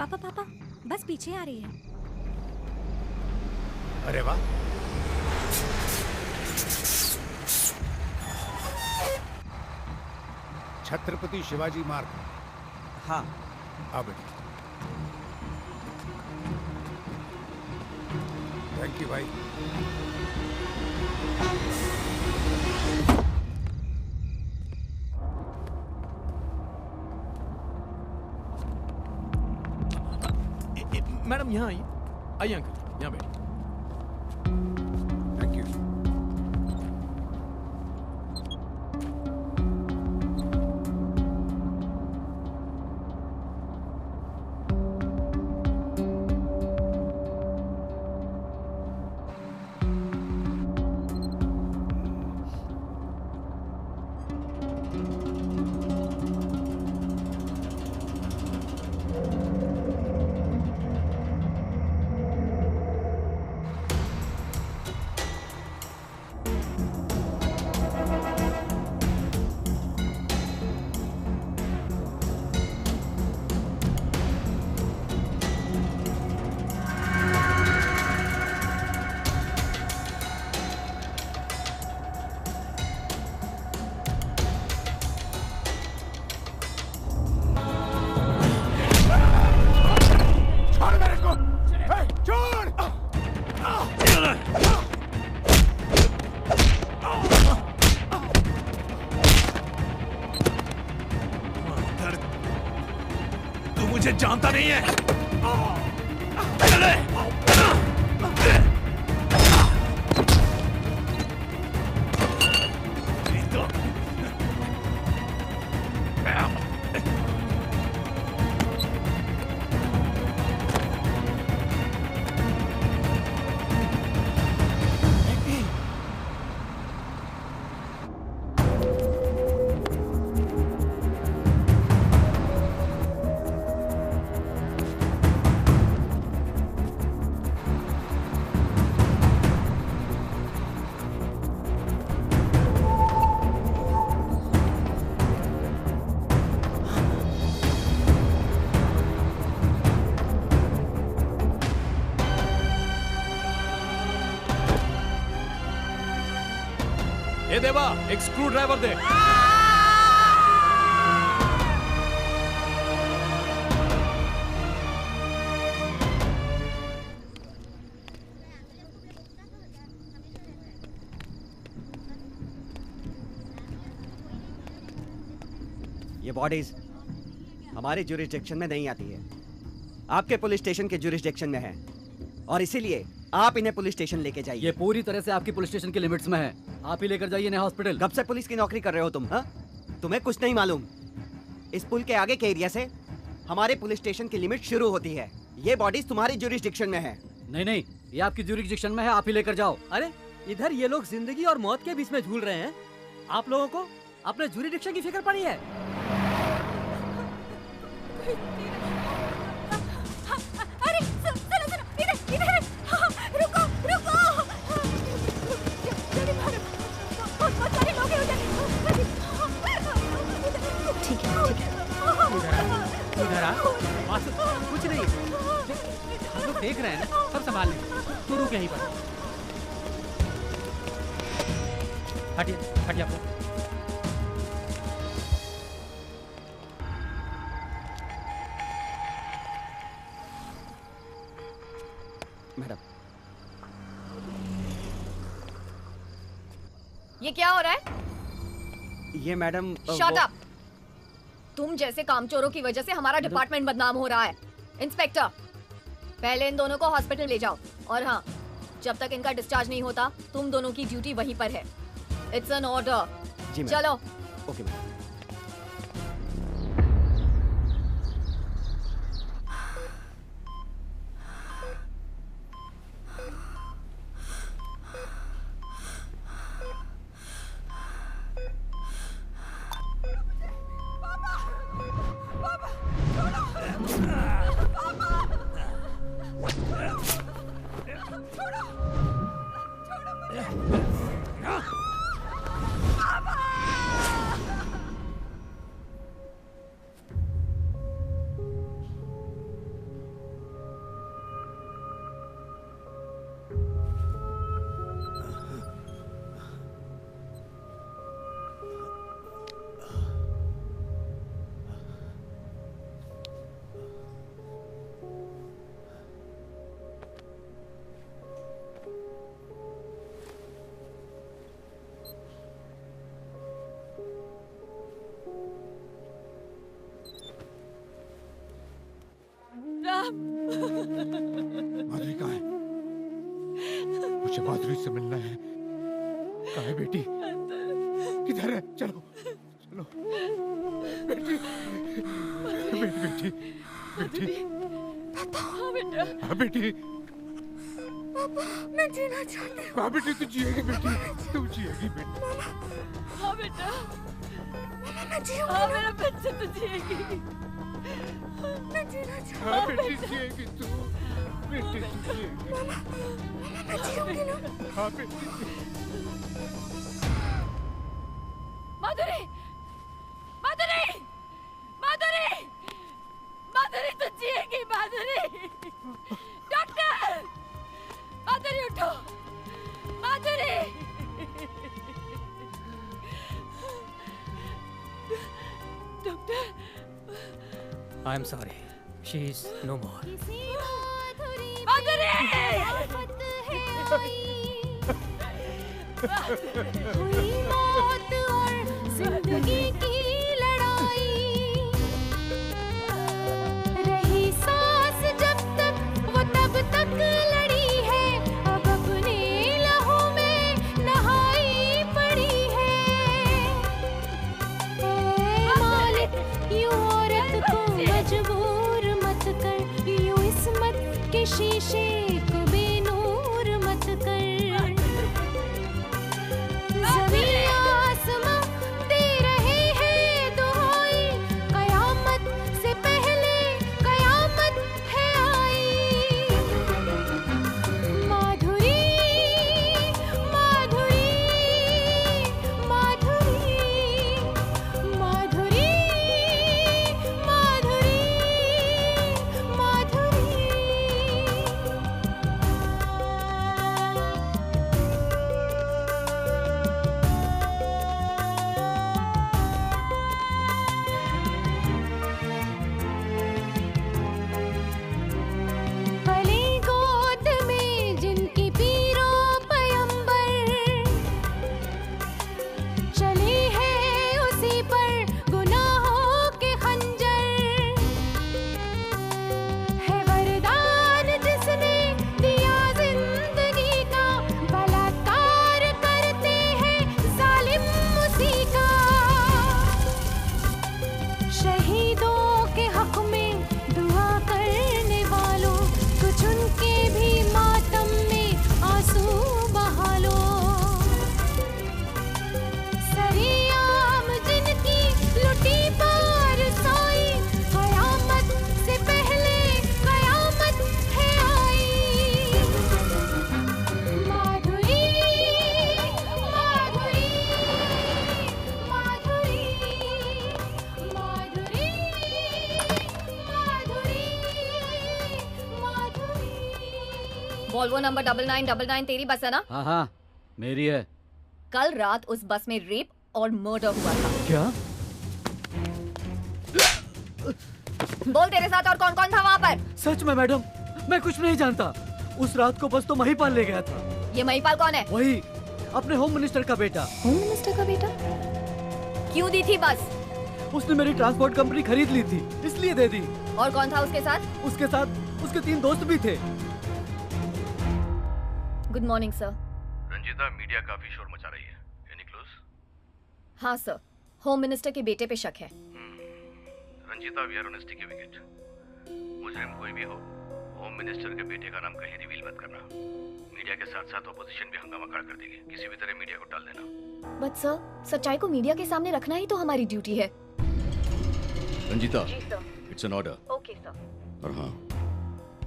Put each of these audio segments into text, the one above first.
पापा पापा, बस पीछे आ रही है। अरे वाह, छत्रपति शिवाजी मार्ग। हाँ, आ बेटी। थैंक यू भाई। मैडम यहाँ आइए, आइए अंकल, यहाँ बैठिए। Thank you. मुझे जानता नहीं है। ए देवा, एक स्क्रू ड्राइवर दे। ये बॉडीज हमारे ज्यूरिसडिक्शन में नहीं आती है, आपके पुलिस स्टेशन के ज्यूरिसडिक्शन में है, और इसीलिए आप इन्हें पुलिस स्टेशन लेके जाइए। ये पूरी तरह से आपकी पुलिस स्टेशन के लिमिट्स में है, आप ही लेकर जाइए इन्हें हॉस्पिटल। कब से पुलिस की नौकरी कर रहे हो तुम? हाँ, तुम्हें कुछ नहीं मालूम? इस पुल के आगे के एरिया से हमारे पुलिस स्टेशन की लिमिट शुरू होती है। ये बॉडीज तुम्हारी ज्यूरिसडिक्शन में है। नहीं नहीं, ये आपकी ज्यूरिसडिक्शन में है, आप ही लेकर जाओ। अरे इधर ये लोग जिंदगी और मौत के बीच में झूल रहे हैं, आप लोगों को अपने ज्यूरिसडिक्शन की फिक्र पड़ी है? अरे सुनो सुनो, इधर इधर, रुको रुको, जल्दी भागो, बहुत सारे लोग हैं उधर। ठीक है ठीक है, इधर आ, कुछ नहीं, हम लोग देख रहे हैं ना, सब संभाल लेंगे, तू रुक यहीं पर। हटिए हटिए आप लोग। मैडम, ये क्या हो रहा है? ये मैडम शट अप! तुम जैसे कामचोरों की वजह से हमारा डिपार्टमेंट बदनाम हो रहा है। इंस्पेक्टर, पहले इन दोनों को हॉस्पिटल ले जाओ, और हाँ, जब तक इनका डिस्चार्ज नहीं होता तुम दोनों की ड्यूटी वहीं पर है। It's an order. जी मैडम। चलो। Okay madam. साहब। माधुरी कहाँ है? मुझे माधुरी से मिलना है। कहाँ है बेटी? किधर है? चलो चलो बेटी, बेटी बेटी बेटी। हाँ बेटा। हाँ बेटी। पापा मैं जीना चाहती हूँ। हाँ बेटी तू जिएगी बेटी, तू जिएगी बेटी। हाँ बेटा मैं जीऊंगी। हाँ मेरा बच्चा तो जिएगी। मैं जीना चाहती हूँ। हाँ बेटी जिएगी तू, बेटी तू जिएगी। मैं जीऊंगी ना। हाँ बेटी। माधुरी, माधुरी, माधुरी, माधुरी तो जिएगी। माधुरी, डॉक्टर, माधुरी उठो, Madhuri. Doctor, I am sorry, she is no more. Madhuri, हुई मौत और जिंदगी की लड़ाई, रही सांस जब तक वो तब तक लड़ी है, अब अपने लहू में नहाई पड़ी है। ए मालिक यूं औरत को मजबूर मत कर, यूं इस्मत के शीशे को बेनूर मत कर। ज़मीन आसमां दे रहे हैं दुहाई, कयामत से पहले कयामत है आई। माधुरी, माधुरी, माधुरी, माधुरी, माधुरी, माधुरी। पले गोद में जिनकी पीरों पयंबर, चले हैं उसी पर गुनाहों के खंजर। है वरदान जिसने दिया जिंदगी का, बलात्कार करते हैं जालिम उसी का। शहीदों के हक में दुआ करने वालों, कुछ उनके भी मातम में आंसू बहा लो। सरेआम जिनकी लुटी पार साई, कयामत से पहले कयामत है आई। माधुरी, माधुरी, माधुरी, माधुरी, माधुरी, माधुरी। वॉल्वो नंबर 9999 तेरी बस है ना? हाँ हाँ मेरी है। कल रात उस बस में रेप और मर्डर हुआ था। क्या? बोल तेरे साथ और कौन कौन था वहाँ पर? सच में मैडम, मैं कुछ नहीं जानता। उस रात को बस तो महिपाल ले गया था। ये महिपाल कौन है? वही अपने होम मिनिस्टर का बेटा। होम मिनिस्टर का बेटा? क्यों दी थी बस? उसने मेरी ट्रांसपोर्ट कंपनी खरीद ली थी, इसलिए दे दी। और कौन था उसके साथ? उसके साथ उसके 3 दोस्त भी थे। Good morning sir. Ranjeeta, media काफी शोर मचा रही है। Any clues? हाँ सर, होम मिनिस्टर के बेटे पे शक है। रंजीता, वी आर ऑनेस्टी की विकेट। मुजरिम कोई भी हो, होम मिनिस्टर के बेटे का नाम कहीं रिवील मत करना। मीडिया के साथ साथ ऑपोजिशन भी हंगामा खड़ा कर देगी। किसी भी तरह मीडिया को टाल देना। बट सर, सच्चाई को मीडिया के सामने रखना ही तो हमारी ड्यूटी है। रंजीता, जी sir. It's an order. Okay sir. और हाँ,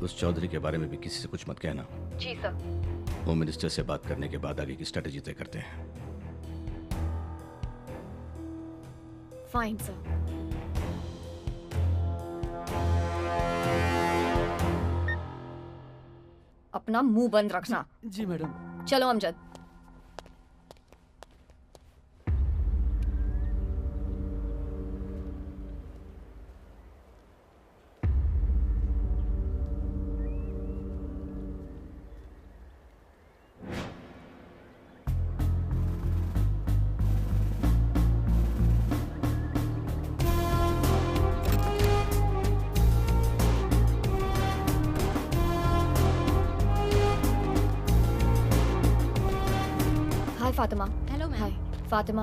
उस चौधरी के बारे में भी किसी से कुछ मत कहना। जी सर। होम मिनिस्टर से बात करने के बाद आगे की स्ट्रेटेजी तय करते हैं। Fine sir. अपना मुंह बंद रखना। जी मैडम। चलो Amjad. Fatima. Hello ma'am. Hi Fatima,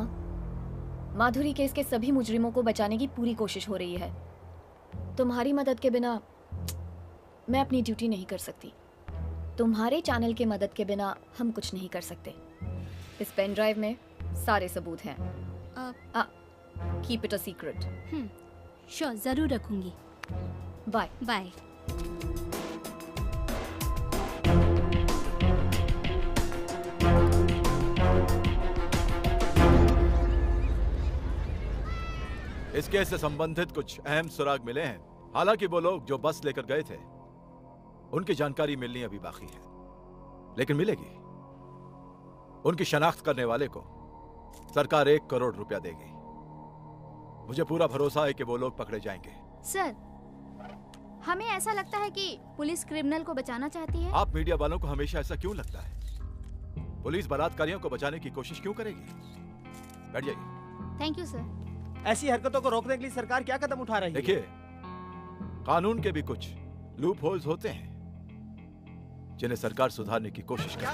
Madhuri case के सभी मुजरिमों को बचाने की पूरी कोशिश हो रही है। तुम्हारी मदद के बिना मैं अपनी ड्यूटी नहीं कर सकती। तुम्हारे चैनल के मदद के बिना हम कुछ नहीं कर सकते। इस पेन ड्राइव में सारे सबूत हैं। Keep it a secret. Sure, जरूर रखूंगी। Bye bye. इस केस से संबंधित कुछ अहम सुराग मिले हैं। हालांकि वो लोग जो बस लेकर गए थे उनकी जानकारी मिलनी अभी बाकी है, लेकिन मिलेगी। उनकी शनाख्त करने वाले को सरकार 1 करोड़ रुपया देगी। मुझे पूरा भरोसा है कि वो लोग पकड़े जाएंगे। सर, हमें ऐसा लगता है कि पुलिस क्रिमिनल को बचाना चाहती है। आप मीडिया वालों को हमेशा ऐसा क्यों लगता है? पुलिस बलात्कारियों को बचाने की कोशिश क्यों करेगी? बैठ जाइए। Thank you sir. ऐसी हरकतों को रोकने के लिए सरकार क्या कदम उठा रही है? देखिए, कानून के भी कुछ लूप होल्स होते हैं जिन्हें सरकार सुधारने की कोशिश कर रही है।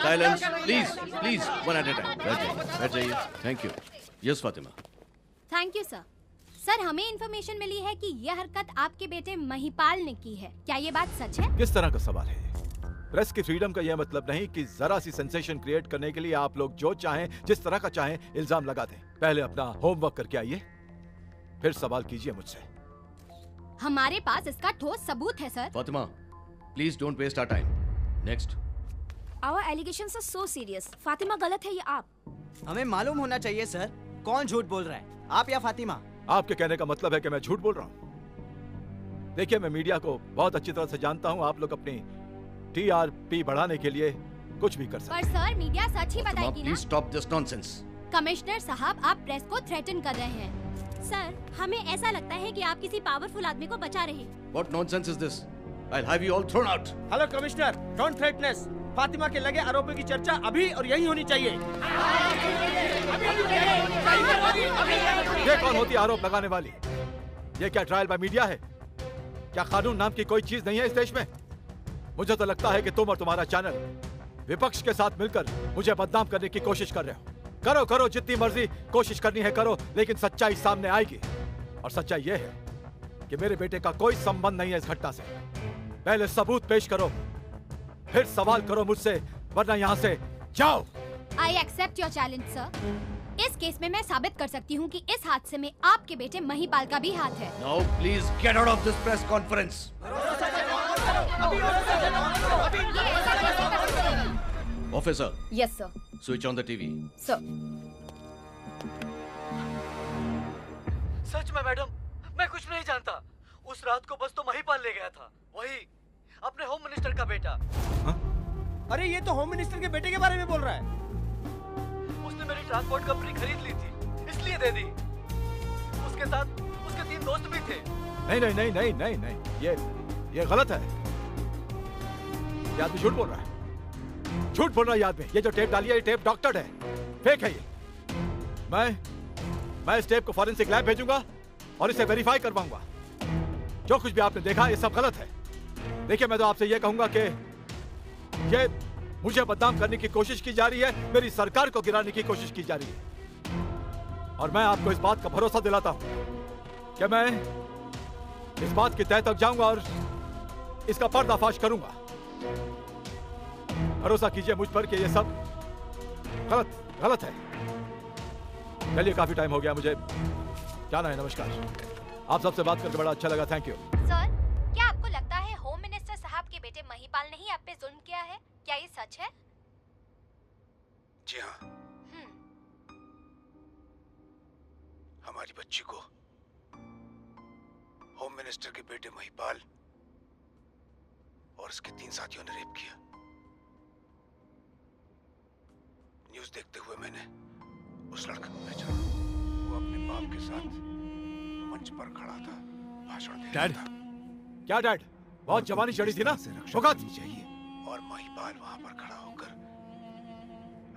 Silence please one at a time. बैठ जाइए। Thank you. Yes Fatima. Thank you sir. Sir, हमें इन्फॉर्मेशन मिली है कि यह हरकत आपके बेटे महिपाल ने की है। क्या ये बात सच है? किस तरह का सवाल है? प्रेस की फ्रीडम का यह मतलब नहीं कि जरा सी सेंसेशन क्रिएट करने के लिए आप लोग जो चाहें, जिस तरह का चाहें इल्जाम लगा दें। पहले अपना होमवर्क करके आइए, फिर सवाल कीजिए मुझसे। हमारे पास इसका ठोस सबूत है sir. Fatima, please don't waste our time. Next. Our allegations are so serious. Fatima गलत है या आप? हमें मालूम होना चाहिए सर, कौन झूठ बोल रहा है, आप या फातिमा? आपके कहने का मतलब है कि मैं झूठ बोल रहा हूँ? देखिए, मैं मीडिया को बहुत अच्छी तरह से जानता हूँ। आप लोग अपनी TRP बढ़ाने के लिए कुछ भी कर सकते हैं। पर सर, मीडिया सच ही बताएगी ना? Please stop this nonsense. Commissioner साहब, आप प्रेस को थ्रेटन कर रहे हैं। सर, हमें ऐसा लगता है कि आप किसी पावरफुल आदमी को बचा रहे हैं। What nonsense is this? I'll have you all thrown out. Hello commissioner, don't threaten us. Fatima के लगे आरोपों की चर्चा अभी और यही होनी चाहिए। ये कौन होती है आरोप लगाने वाली? ये क्या ट्रायल बाय मीडिया है? क्या कानून नाम की कोई चीज नहीं है इस देश में? मुझे तो लगता है कि तुम और तुम्हारा चैनल विपक्ष के साथ मिलकर मुझे बदनाम करने की कोशिश कर रहे हो। करो करो, जितनी मर्जी कोशिश करनी है करो, लेकिन सच्चाई सामने आएगी। और सच्चाई यह है कि मेरे बेटे का कोई संबंध नहीं है इस घटना से। पहले सबूत पेश करो, फिर सवाल करो मुझसे, वरना यहाँ से जाओ। I accept your challenge, sir. इस केस में मैं साबित कर सकती हूँ कि इस हादसे में आपके बेटे महिपाल का भी हाथ है। Now please get out of this press conference. Officer. Yes sir. Switch on the TV. Sir. सच में मैडम, मैं कुछ नहीं जानता। उस रात को बस तो महिपाल ले गया था, वही अपने होम मिनिस्टर का बेटा। अरे ये तो होम मिनिस्टर के बेटे के बारे में बोल रहा है। उसने मेरी ट्रांसपोर्ट कंपनी खरीद ली थी, इसलिए दे दी। उसके साथ उसके 3 दोस्त भी थे। नहीं नहीं नहीं नहीं नहीं नहीं, ये गलत है। ये आदमी झूठ बोल रहा है, झूठ बोल रहा है ये आदमी। ये जो टेप डाली है, ये टेप डॉक्टर्ड है, फेक है ये। मैं इस टेप को फॉरेंसिक लैब भेजूंगा और इसे वेरीफाई करवाऊंगा। जो कुछ भी आपने देखा ये सब गलत है। देखिए, मैं तो आपसे ये कहूंगा कि ये मुझे बदनाम करने की कोशिश की जा रही है, मेरी सरकार को गिराने की कोशिश की जा रही है। और मैं आपको इस बात का भरोसा दिलाता हूं कि मैं इस बात की तह तक जाऊंगा और इसका पर्दाफाश करूंगा। भरोसा कीजिए मुझ पर कि ये सब गलत है। चलिए, काफी टाइम हो गया, मुझे जाना है। नमस्कार। आप सबसे बात करके बड़ा अच्छा लगा। Thank you. सर, क्या आपको लगता है होम मिनिस्टर साहब के बेटे महिपाल ने ही आप पे जुल्म किया है? क्या ये सच है? जी हाँ। हमारी बच्ची को होम मिनिस्टर के बेटे महिपाल और उसके 3 साथियों ने रेप किया। न्यूज़ देखते हुए मैंने उस लड़के को पहचाना। वो अपने बाप के साथ मंच पर खड़ा था, भाषण दे रहा था। क्या डैड? बहुत जवानी चढ़ी थी ना? शुगत चाहिए। और महिपाल वहां पर खड़ा होकर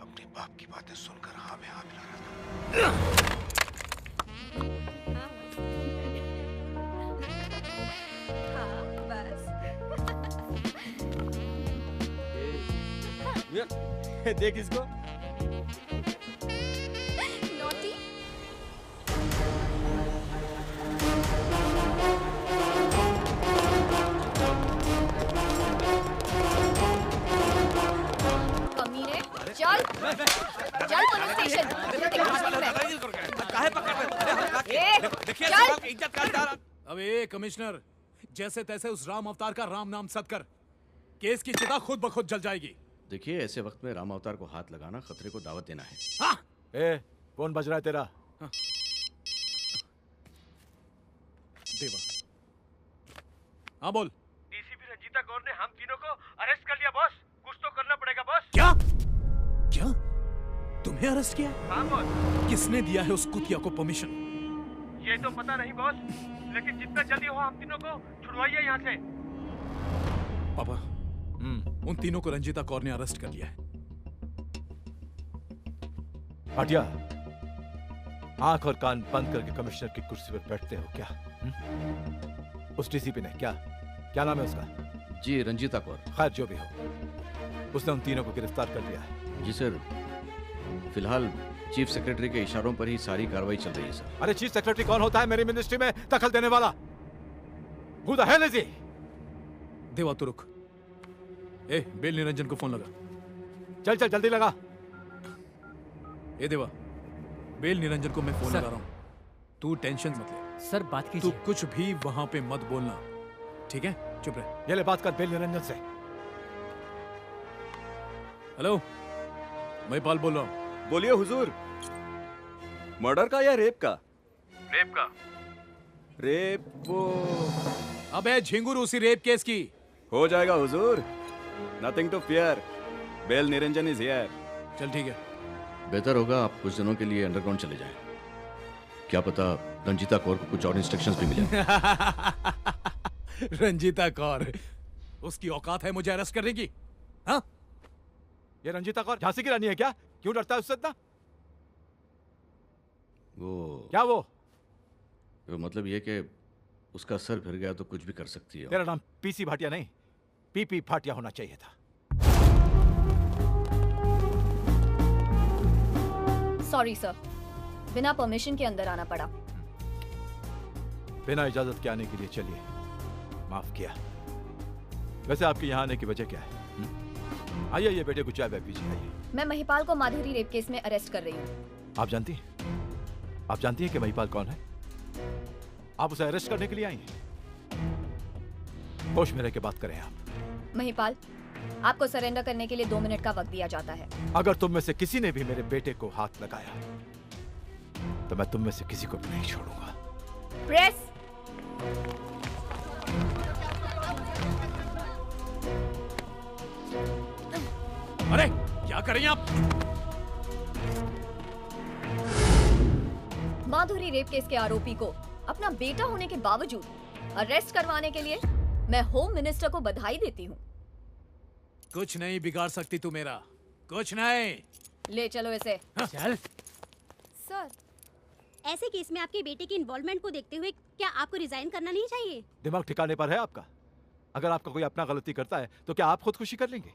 अपने बाप की बातें सुनकर हाँ में हाँ मिला रहा था। देख इसको। नॉटी। कमीने, चल पुलिस स्टेशन। चल। अबे कमिश्नर, जैसे तैसे उस राम अवतार का राम नाम सत कर, केस की चिता खुद ब खुद जल जाएगी। देखिए, ऐसे वक्त में राम अवतार को हाथ लगाना खतरे को दावत देना है। हाँ? कौन बज रहा है तेरा? देवा। हाँ बोल। डीसीपी रंजीता कौर ने हम तीनों को अरेस्ट कर लिया बॉस। कुछ तो करना पड़ेगा बॉस। क्या? क्या? तुम्हें अरेस्ट किया? हाँ बॉस। किसने दिया है उस कुतिया को परमिशन? ये तो पता नहीं बॉस, लेकिन जितना जल्दी हो हम तीनों को छुड़वाइए यहाँ से। पापा, उन तीनों को रंजीता कौर ने अरेस्ट कर लिया है। भाटिया, आंख और कान बंद करके कमिश्नर की कुर्सी पर बैठते हो क्या? उस डीसीपी ने क्या नाम है उसका? जी, रंजीता कौर। खैर जो भी हो, उसने उन तीनों को गिरफ्तार कर लिया है। जी सर, फिलहाल चीफ सेक्रेटरी के इशारों पर ही सारी कार्रवाई चल रही है सर। अरे चीफ सेक्रेटरी कौन होता है मेरी मिनिस्ट्री में दखल देने वाला? Who the hell is he? देवा तू रुक। बेल निरंजन को फोन लगा। चल जल्दी लगा। देवा, बेल निरंजन को मैं फोन लगा रहा हूँ। तू टेंशन मत ले। सर बात कीजिए। तू कुछ भी वहां पे मत बोलना, ठीक है? चुप रह। ये ले बात कर बेल निरंजन से। हेलो, मैं पाल बोल रहा हूँ। बोलिए हुजूर। मर्डर का या रेप का? रेप का। रेप वो अबे झिंगुर, उसी रेप केस की। हो जाएगा हुजूर, nothing to fear. Bail Niranjan is here. चल ठीक है। बेहतर होगा आप कुछ दिनों के लिए अंडरग्राउंड चले जाएं। क्या पता रंजीता कौर को कुछ और इंस्ट्रक्शंस भी मिले। रंजीता कौर, उसकी औकात है मुझे अरेस्ट करने की? हाँ? ये रंजीता कौर झांसी की रानी है क्या? क्यों डरता है उससे इतना? वो मतलब ये कि उसका सर फिर गया तो कुछ भी कर सकती है। तेरा नाम पीसी भाटिया नहीं, पीपी भाटिया होना चाहिए था। सॉरी सर, बिना परमिशन के अंदर आना पड़ा। बिना इजाजत के आने के लिए चलिए, माफ किया। वैसे आपके यहाँ आने की वजह क्या है? आइए ये बेटे को चाय पीजिए। आइए। मैं महिपाल को माधुरी रेप केस में अरेस्ट कर रही हूँ। आप जानती हैं कि महिपाल कौन है? आप उसे अरेस्ट करने के लिए आई हैं। होश में रह के बात करें आप। महिपाल, आपको सरेंडर करने के लिए 2 मिनट का वक्त दिया जाता है। अगर तुम में से किसी ने भी मेरे बेटे को हाथ लगाया तो मैं तुम में से किसी को भी नहीं छोड़ूंगा। प्रेस। अरे क्या कर रही हैं आप? माधुरी रेप केस के आरोपी को अपना बेटा होने के बावजूद अरेस्ट करवाने के लिए मैं होम मिनिस्टर को बधाई देती हूँ। कुछ नहीं बिगाड़ सकती तू मेरा, कुछ नहीं। ले चलो इसे। चल। सर, ऐसे केस में आपके बेटे की इन्वॉल्वमेंट को देखते हुए क्या आपको रिजाइन करना नहीं चाहिए? दिमाग ठिकाने पर है आपका? अगर आपका कोई अपना गलती करता है तो क्या आप खुदकुशी कर लेंगे?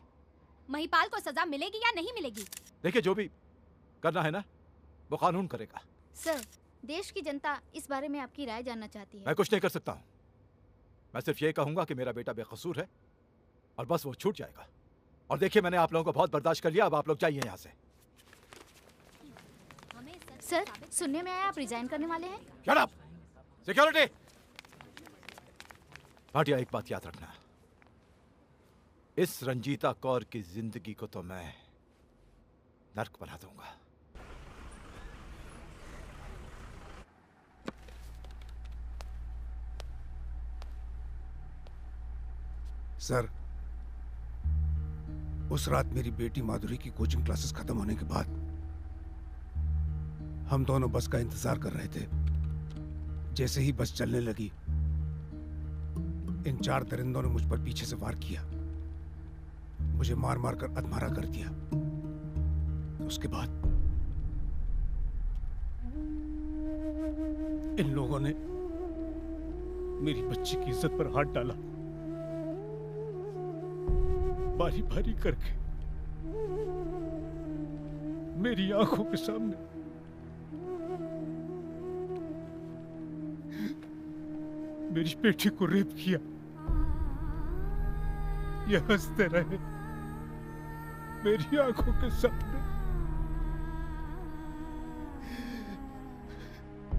महिपाल को सजा मिलेगी या नहीं मिलेगी? देखिए, जो भी करना है ना वो कानून करेगा। सर, देश की जनता इस बारे में आपकी राय जानना चाहती है। मैं कुछ नहीं कर सकता हूँ। मैं सिर्फ ये कहूंगा कि मेरा बेटा बेकसूर है और बस वो छूट जाएगा। और देखिए, मैंने आप लोगों को बहुत बर्दाश्त कर लिया, अब आप लोग जाइए यहाँ से। सर, सुनने में आया आप रिजाइन करने वाले हैं। Shut up! सिक्योरिटी! भाटिया, एक बात याद रखना, इस रंजीता कौर की जिंदगी को तो मैं नर्क बना दूंगा। सर, उस रात मेरी बेटी माधुरी की कोचिंग क्लासेस खत्म होने के बाद हम दोनों बस का इंतजार कर रहे थे। जैसे ही बस चलने लगी, इन 4 दरिंदों ने मुझ पर पीछे से वार किया, मुझे मार मार कर अधमरा कर दिया। उसके बाद इन लोगों ने मेरी बच्ची की इज्जत पर हाथ डाला, बारी बारी करके मेरी आंखों के सामने मेरी बेटी को रेप किया। ये हंसते रहे मेरी आंखों के सामने।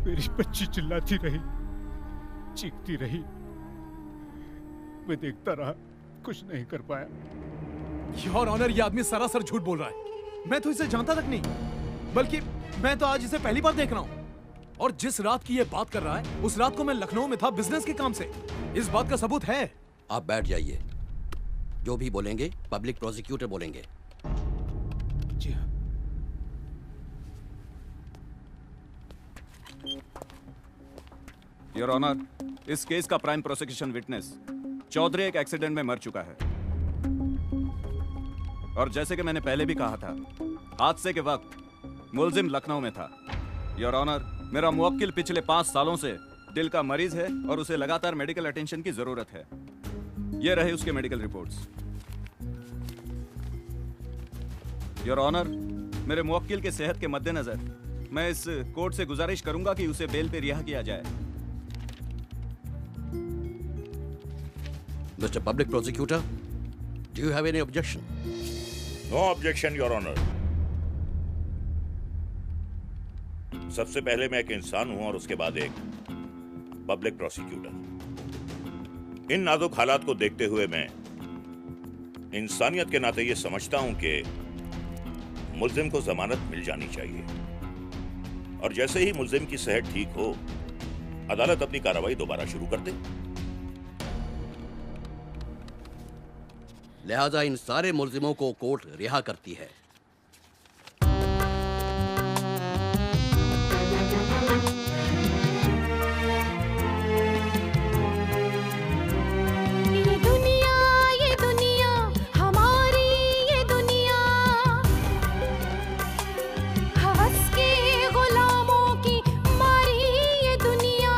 मेरी बच्ची चिल्लाती रही, चीखती रही। मैं देखता रहा, कुछ नहीं कर पाया। योर ऑनर, ये आदमी सरासर झूठ बोल रहा है। मैं तो इसे जानता तक नहीं, बल्कि मैं तो आज इसे पहली बार देख रहा हूँ। और जिस रात की ये बात कर रहा है, उस रात को मैं लखनऊ में था बिजनेस के काम से। इस बात का सबूत है। आप बैठ जाइए। जो भी बोलेंगे पब्लिक प्रोसिक्यूटर बोलेंगे। जी हाँ। योर ऑनर, इस केस का प्राइम प्रोसिक्यूशन विटनेस चौधरी एक एक्सीडेंट में मर चुका है। और जैसे कि मैंने पहले भी कहा था, हादसे के वक्त मुलजिम लखनऊ में था। योर ऑनर, मेरा मुवक्किल पिछले 5 सालों से दिल का मरीज है और उसे लगातार मेडिकल अटेंशन की जरूरत है। ये रहे उसके मेडिकल रिपोर्ट्स। योर ऑनर, मेरे मुवक्किल के सेहत के मद्देनजर मैं इस कोर्ट से गुजारिश करूंगा कि उसे बेल पे रिहा किया जाए। Mr. Public Prosecutor, do you have any objection? No objection, Your Honor. सबसे पहले मैं एक इंसान हूं और उसके बाद एक पब्लिक प्रोसिक्यूटर। इन नाजुक हालात को देखते हुए मैं इंसानियत के नाते ये समझता हूं कि मुल्जिम को जमानत मिल जानी चाहिए। और जैसे ही मुल्जिम की सेहत ठीक हो, अदालत अपनी कार्रवाई दोबारा शुरू कर दे। लिहाजा इन सारे मुल्जिमों को कोर्ट रिहा करती है। ये दुनिया हमारी, ये दुनिया हवस के गुलामों की मारी, ये दुनिया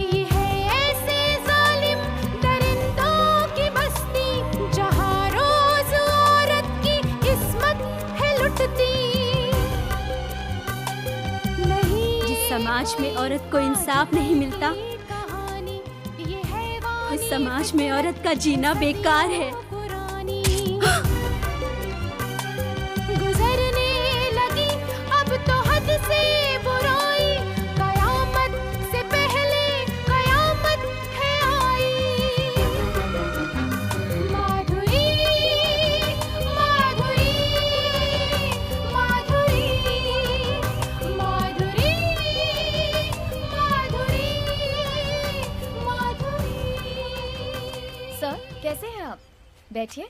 ये है ऐसे जालिम दरिंदों की बस्ती, जहाँ रोज औरत की किस्मत है लुटती। जिस समाज में औरत को इंसाफ नहीं मिलता, उस समाज में औरत का जीना बेकार है। गुजरने लगी अब तो हद से बुराई, कयामत से पहले कयामत है आई। माधुरी माधुरी माधुरी माधुरी माधुरी। सर, कैसे हैं आप? बैठिए।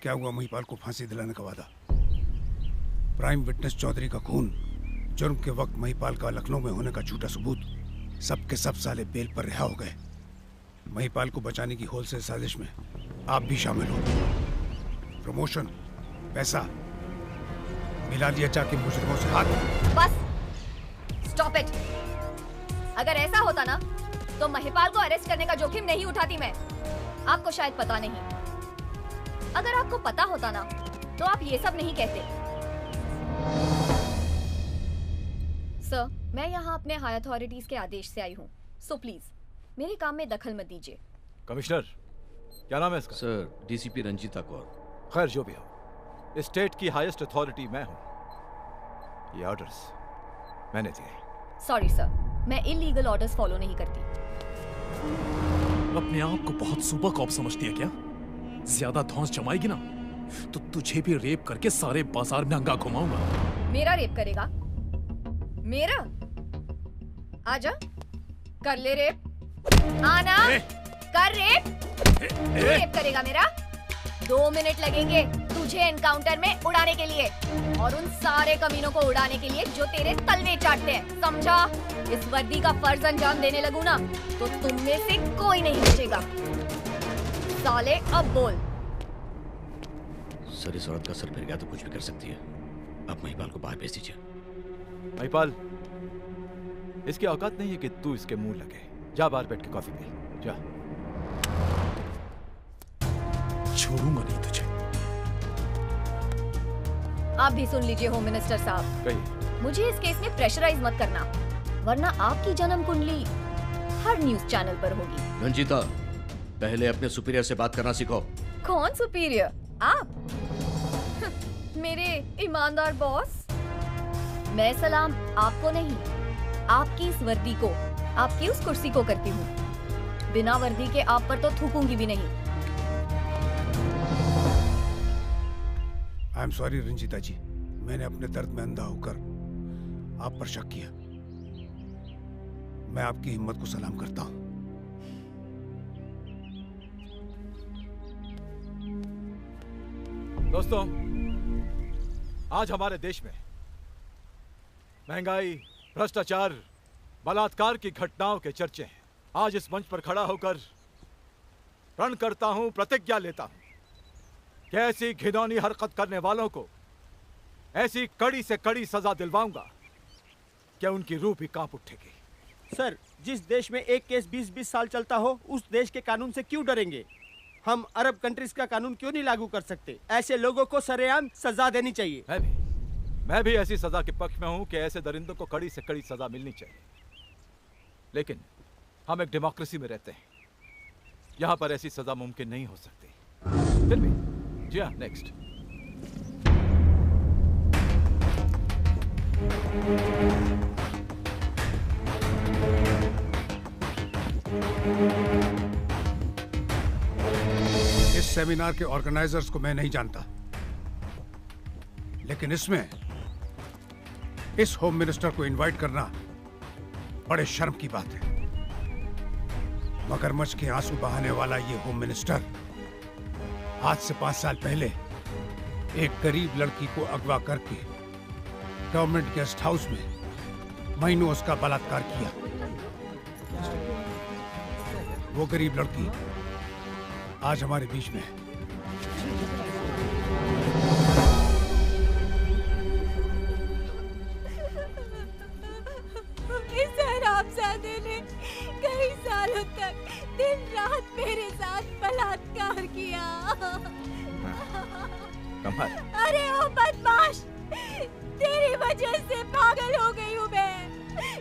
क्या हुआ महिपाल को फांसी दिलाने का वादा? प्राइम विटनेस चौधरी का खून, जुर्म के वक्त महिपाल का लखनऊ में होने का झूठा सबूत, सब के सब साले बेल पर रिहा हो गए। महिपाल को बचाने की होलसेल साजिश में आप भी शामिल हो। प्रमोशन, पैसा मिला लिया जाके मुजरिमों से हाथ। बस, स्टॉप इट। अगर ऐसा होता ना, तो महिपाल को अरेस्ट करने का जोखिम नहीं उठाती मैं। आपको शायद पता नहीं। अगर आपको पता होता ना, तो आप ये सब नहीं कहते। सर, मैं यहाँ अपने हाई अथॉरिटीज के आदेश से आई हूँ, सो प्लीज मेरे काम में दखल मत दीजिए। कमिश्नर, क्या नाम है इसका? Sir, DCP Ranjeeta Kaur. खैर जो भी हो, स्टेट की हाईएस्ट अथॉरिटी मैं हूँ। ये ऑर्डर्स मैंने दिए। सॉरी सर, मैं इलीगल ऑर्डर्स फॉलो नहीं करती। अपने आप को बहुत सुपर कॉप समझती है क्या? ज्यादा धौंस जमाएगी ना, तो तुझे भी रेप करके सारे बाजार में अंगा घुमाऊंगा। मेरा रेप करेगा? मेरा? आजा, कर ले रेप। आना, कर रेप। तू रेप करेगा मेरा? 2 मिनट लगेंगे तुझे एनकाउंटर में उड़ाने के लिए, और उन सारे कमीनों को उड़ाने के लिए जो तेरे तलवे चाटते हैं, समझा? इस वर्दी का फर्ज अंजाम देने लगूं ना, तो तुम में से कोई नहीं बचेगा। साले, अब बोल। सर, इस औरत का सर फिर गया तो कुछ भी कर सकती है। अब महिपाल को बाहर भेज दीजिए। महिपाल, इसकी औकात नहीं है कि तू इसके मुंह लगे। जा बाहर बैठ के कॉफी पी। जा। छोड़ूंगा नहीं तुझे। आप भी सुन लीजिए होम मिनिस्टर साहब, कहिए। मुझे इस केस में प्रेशराइज मत करना, वरना आपकी जन्म कुंडली हर न्यूज चैनल पर होगी। रंजीता, पहले अपने सुपीरियर से बात करना सीखो। कौन सुपीरियर? आप? मेरे ईमानदार बॉस। मैं सलाम आपको नहीं, आपकी इस वर्दी को, आपकी उस कुर्सी को करती हूँ। बिना वर्दी के आप पर तो थूकूंगी भी नहीं। आई एम सॉरी रंजीता जी, मैंने अपने दर्द में अंधा होकर आप पर शक किया। मैं आपकी हिम्मत को सलाम करता हूं। दोस्तों, आज हमारे देश में महंगाई, भ्रष्टाचार, बलात्कार की घटनाओं के चर्चे हैं। आज इस मंच पर खड़ा होकर प्रण करता हूं, प्रतिज्ञा लेता हूं कि ऐसी घिनौनी हरकत करने वालों को ऐसी कड़ी से कड़ी सजा दिलवाऊंगा कि उनकी रूह भी कांप उठेगी। सर, जिस देश में एक केस 20-20 साल चलता हो, उस देश के कानून से क्यों डरेंगे? हम अरब कंट्रीज का कानून क्यों नहीं लागू कर सकते? ऐसे लोगों को सरेआम सजा देनी चाहिए। मैं भी ऐसी सजा के पक्ष में हूं कि ऐसे दरिंदों को कड़ी से कड़ी सजा मिलनी चाहिए। लेकिन हम एक डेमोक्रेसी में रहते हैं, यहां पर ऐसी सजा मुमकिन नहीं हो सकती। फिर भी जी हाँ, नेक्स्ट। इस सेमिनार के ऑर्गेनाइजर्स को मैं नहीं जानता, लेकिन इसमें इस होम मिनिस्टर को इनवाइट करना बड़े शर्म की बात है। मगरमच्छ के आंसू बहाने वाला ये होम मिनिस्टर आज से 5 साल पहले एक गरीब लड़की को अगवा करके गवर्नमेंट गेस्ट हाउस में महीनों उसका बलात्कार किया। वो गरीब लड़की आज हमारे बीच में है। इस हरामजादे ने कई सालों तक दिन रात मेरे साथ बलात्कार किया। कमल। अरे ओ बदमाश, तेरी वजह से पागल हो गई हूँ मैं।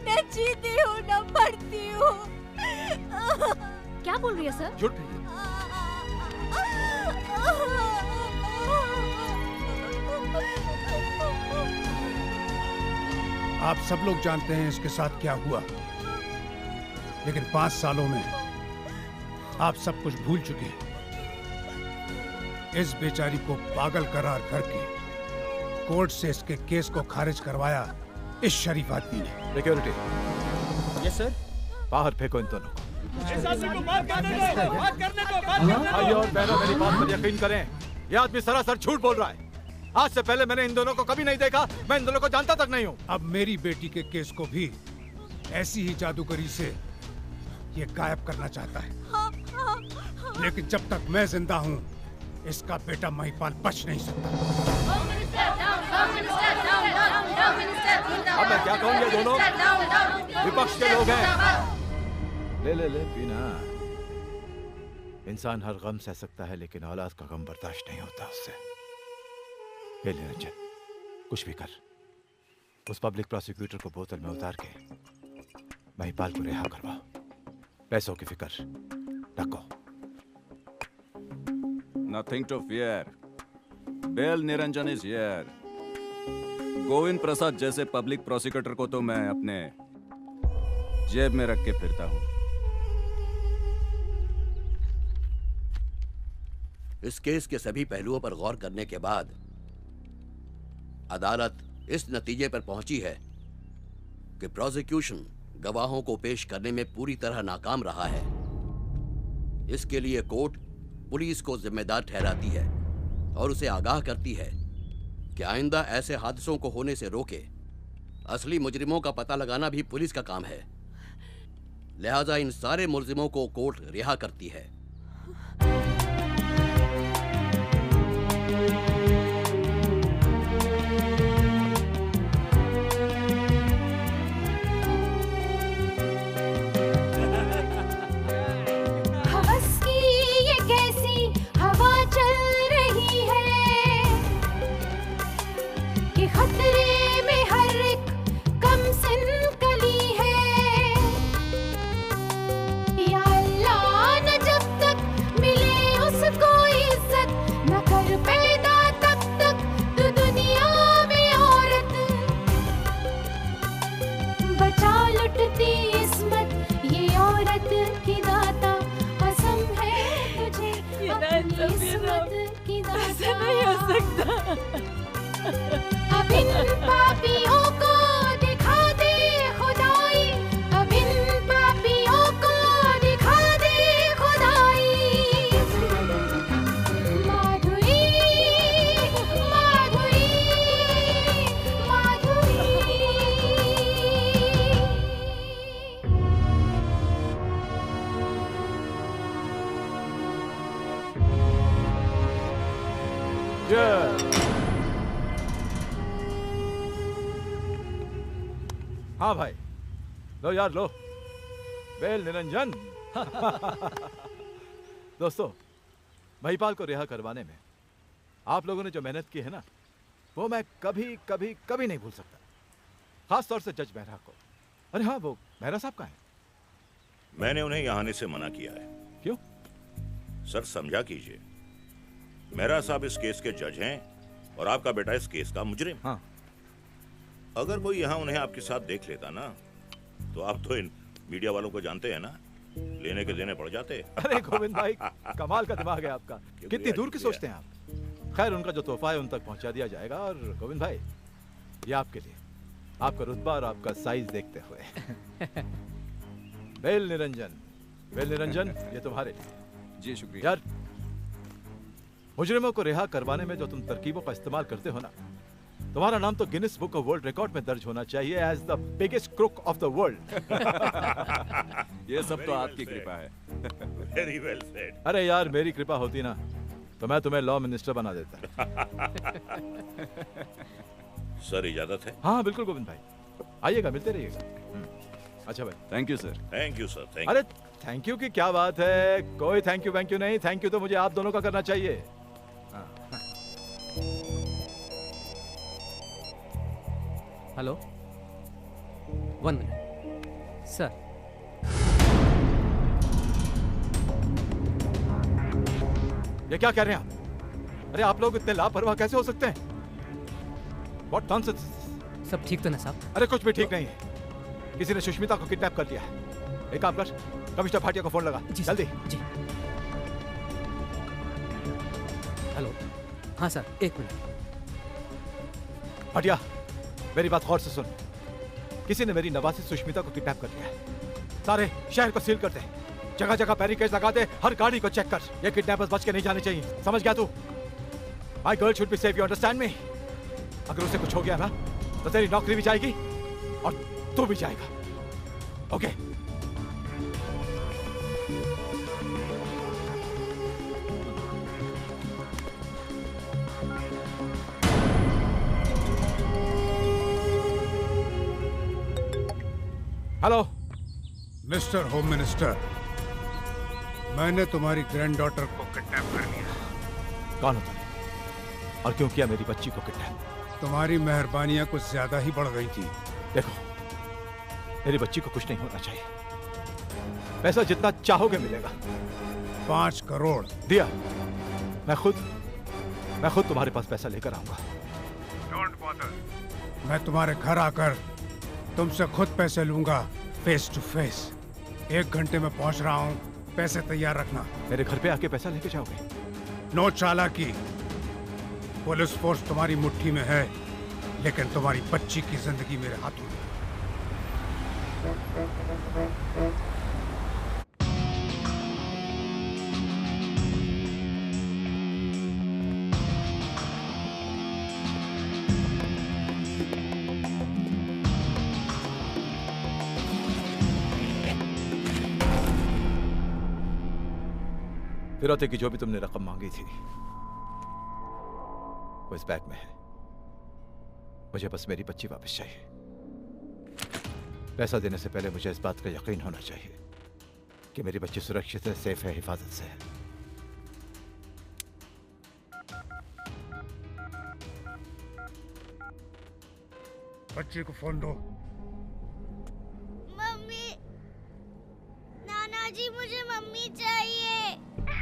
न जीती हूँ न मरती हूँ। क्या बोल रही है सर? झूठ। आप सब लोग जानते हैं इसके साथ क्या हुआ, लेकिन 5 सालों में आप सब कुछ भूल चुके हैं। इस बेचारी को पागल करार करके कोर्ट से इसके केस को खारिज करवाया इस शरीफ आदमी ने। सिक्योरिटी। Yes sir. बाहर फेंको इन दोनों को। बात करने दो। भाइयों और बहनों, मेरी बात पर यकीन करें, ये आदमी सरासर झूठ बोल रहा है। आज से पहले मैंने इन दोनों को कभी नहीं देखा, मैं इन दोनों को जानता तक नहीं हूँ। अब मेरी बेटी के केस को भी ऐसी ही जादूगरी से ये गायब करना चाहता है, लेकिन जब तक मैं जिंदा हूँ इसका बेटा महिपाल बच नहीं सकता। अब मैं क्या कहूँ, ये दोनों विपक्ष के लोग हैं। ले पीना। इंसान हर गम सह सकता है, लेकिन औलाद का गम बर्दाश्त नहीं होता उससे। ले रंजन, कुछ भी कर, उस पब्लिक प्रोसिक्यूटर को बोतल में उतार के महिपाल को रिहा करवाओ। पैसों की फिक्र रखो। Nothing to fear. Bail Niranjan is here. Govind Prasad जैसे पब्लिक प्रोसिक्यूटर को तो मैं अपने जेब में रख के फिरता हूं। इस केस के सभी पहलुओं पर गौर करने के बाद अदालत इस नतीजे पर पहुंची है कि प्रोसिक्यूशन गवाहों को पेश करने में पूरी तरह नाकाम रहा है। इसके लिए कोर्ट पुलिस को जिम्मेदार ठहराती है और उसे आगाह करती है कि आइंदा ऐसे हादसों को होने से रोके। असली मुजरिमों का पता लगाना भी पुलिस का काम है, लिहाजा इन सारे मुलजिमों को कोर्ट रिहा करती है। बचा लुटती इस्मत ये औरत की दाता कसम है तुझे अपनी इस्मत की दाता नहीं हो सकता अब इन पापियों को दिखा दे खुदाई अब इन पापियों को दिखा दे खुदाई माधुरी माधुरी माधुरी हाँ भाई, लो यार लो। वेल निरंजन। दोस्तों, महिपाल को रिहा करवाने में आप लोगों ने जो मेहनत की है ना, वो मैं कभी कभी कभी नहीं भूल सकता। खास तौर से जज मेहरा को। अरे हाँ, वो मेहरा साहब कहाँ हैं? मैंने उन्हें यहाँ आने से मना किया है। क्यों? सर समझा कीजिए, मेहरा साहब इस केस के जज हैं और आपका बेटा इस केस का मुजरिम। हाँ। अगर कोई यहाँ उन्हें आपके साथ देख लेता ना, तो आप तो इन मीडिया वालों को जानते हैं ना, लेने के देने पड़ जाते। अरे गोविंद भाई, कमाल का दिमाग है आपका। कितनी दूर की सोचते हैं आप। खैर, उनका जो तोहफा है उन तक पहुंचा दिया जाएगा। और गोविंद भाई, ये आपके लिए, आपका रुतबा और आपका साइज देखते हुए। वेल निरंजन, ये तुम्हारे लिए। जी शुक्रिया। यार, मुजरिमों को रिहा करवाने में जो तुम तरकीबों का इस्तेमाल करते हो ना, तुम्हारा नाम तो Guinness book of world record में दर्ज होना चाहिए as the biggest crook of the world. ये सब तो आपकी कृपा है। Very well said. अरे यार, मेरी कृपा होती ना तो मैं तुम्हें लॉ मिनिस्टर बना देता। सर इजाजत है? हाँ बिल्कुल गोविंद भाई, आइएगा, मिलते रहिएगा। अच्छा भाई, thank you sir. Thank you sir. Thank अरे थैंक यू की क्या बात है, कोई थैंक यू नहीं, थैंक यू तो मुझे आप दोनों का करना चाहिए। Hello, 1 minute sir. ये क्या कह रहे हैं आप? अरे आप लोग इतने लापरवाह कैसे हो सकते हैं? What nonsense! सब ठीक तो ना साहब? अरे कुछ भी ठीक नहीं है। किसी ने सुष्मिता को किडनैप कर लिया है। एक काम कर, कमिश्नर भाटिया को फोन लगा। जल्दी। जी। हेलो, हाँ सर, 1 मिनट। भाटिया, मेरी बात गौर से सुन। किसी ने मेरी नवासी सुष्मिता को किडनैप कर लिया है। सारे शहर को सील कर दे, जगह जगह बैरिकेड लगा दे, हर गाड़ी को चेक कर। ये किडनैपर्स बच के नहीं जाने चाहिए, समझ गया तू? My girl should be safe, you understand me? अगर उसे कुछ हो गया ना, तो तेरी नौकरी भी जाएगी और तू भी जाएगा। Okay? Hello mister home minister, मैंने तुम्हारी ग्रैंड डॉटर को किडनैप कर लिया। कौन हो तुम और क्यों किया मेरी बच्ची को किडनैप? तुम्हारी मेहरबानियां कुछ ज्यादा ही बढ़ गई थी। देखो, मेरी बच्ची को कुछ नहीं होना चाहिए। पैसा जितना चाहोगे मिलेगा। 5 करोड़ दिया। मैं खुद तुम्हारे पास पैसा लेकर आऊंगा। डोंट बॉदर, मैं तुम्हारे घर आकर तुमसे खुद पैसे लूंगा, फेस टू फेस। 1 घंटे में पहुंच रहा हूं, पैसे तैयार रखना। मेरे घर पे आके पैसा लेके जाओगे? नो चालाकी। पुलिस फोर्स तुम्हारी मुट्ठी में है, लेकिन तुम्हारी बच्ची की जिंदगी मेरे हाथों में। फिरौते की जो भी तुमने रकम मांगी थी वो इस बैग में है। मुझे बस मेरी बच्ची वापस चाहिए। पैसा देने से पहले मुझे इस बात का यकीन होना चाहिए कि मेरी बच्ची सुरक्षित है, सेफ है, हिफाजत से है। बच्ची को फोन दो। मम्मी, नाना जी मुझे मम्मी चाहिए।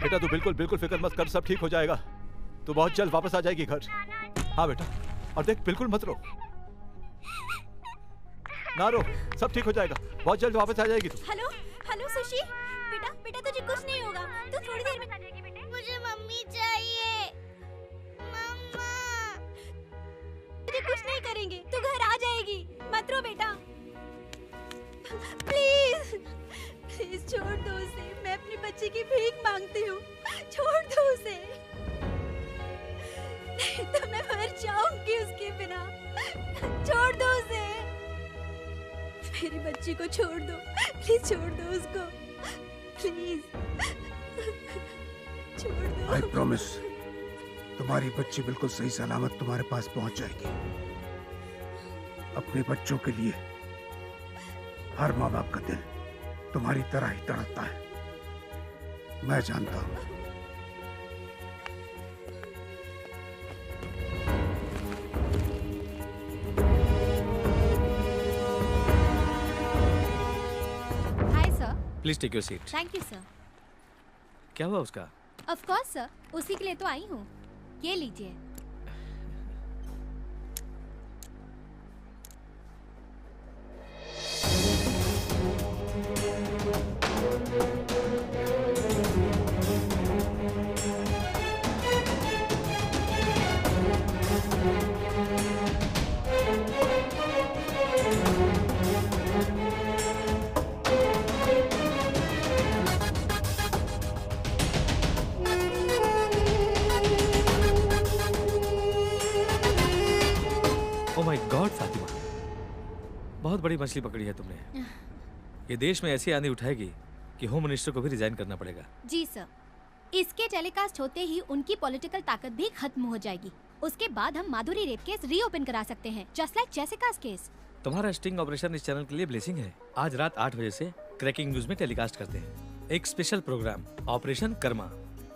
बेटा तू बिल्कुल फिक्र मत कर, सब ठीक हो जाएगा। तू बहुत जल्द वापस आ जाएगी घर। हाँ बेटा, और देख बिल्कुल मत रो। ना रो, सब ठीक हो जाएगा, बहुत जल्द वापस आ जाएगी तू। हेलो हेलो सुशी, बेटा बेटा तुझे कुछ नहीं होगा, तू थोड़ी देर में आ जाएगी बेटे। मुझे मम्मी चाहिए, मम्मा। तुझे कुछ नहीं करेंगे, तू घर आ जाएगी, मत रो बेटा। प्लीज प्लीज छोड़ दो उसे, मैं अपनी बच्ची की भीख मांगती हूँ, छोड़ दो उसे, नहीं तो मैं मर जाऊंगी उसके बिना, छोड़ दो उसे, मेरी बच्ची को छोड़ दो, प्लीज छोड़ दो उसको, प्लीज छोड़ दो। आई प्रॉमिस, तुम्हारी बच्ची बिल्कुल सही सलामत तुम्हारे पास पहुंच जाएगी। अपने बच्चों के लिए हर माँ बाप का दिल तुम्हारी तरह ही तड़पता है, मैं जानता हूँ। Hi sir. Please take your seat. Thank you sir. क्या हुआ उसका? ऑफ कोर्स सर, उसी के लिए तो आई हूँ, ये लीजिए। ओह माय गॉड फातिमा, बहुत बड़ी मछली पकड़ी है तुमने। ये देश में ऐसी आंधी उठाएगी कि होम मिनिस्टर को भी रिजाइन करना पड़ेगा। जी सर, इसके टेलीकास्ट होते ही उनकी पॉलिटिकल ताकत भी खत्म हो जाएगी। उसके बाद हम माधुरी रेप केस रीओपन करा सकते हैं, जस्ट लाइक जेसिका's केस। तुम्हारा स्टिंग ऑपरेशन इस चैनल के लिए ब्लेसिंग है। आज रात 8 बजे से क्रैकिंग न्यूज में टेलीकास्ट करते हैं एक स्पेशल प्रोग्राम, ऑपरेशन कर्मा।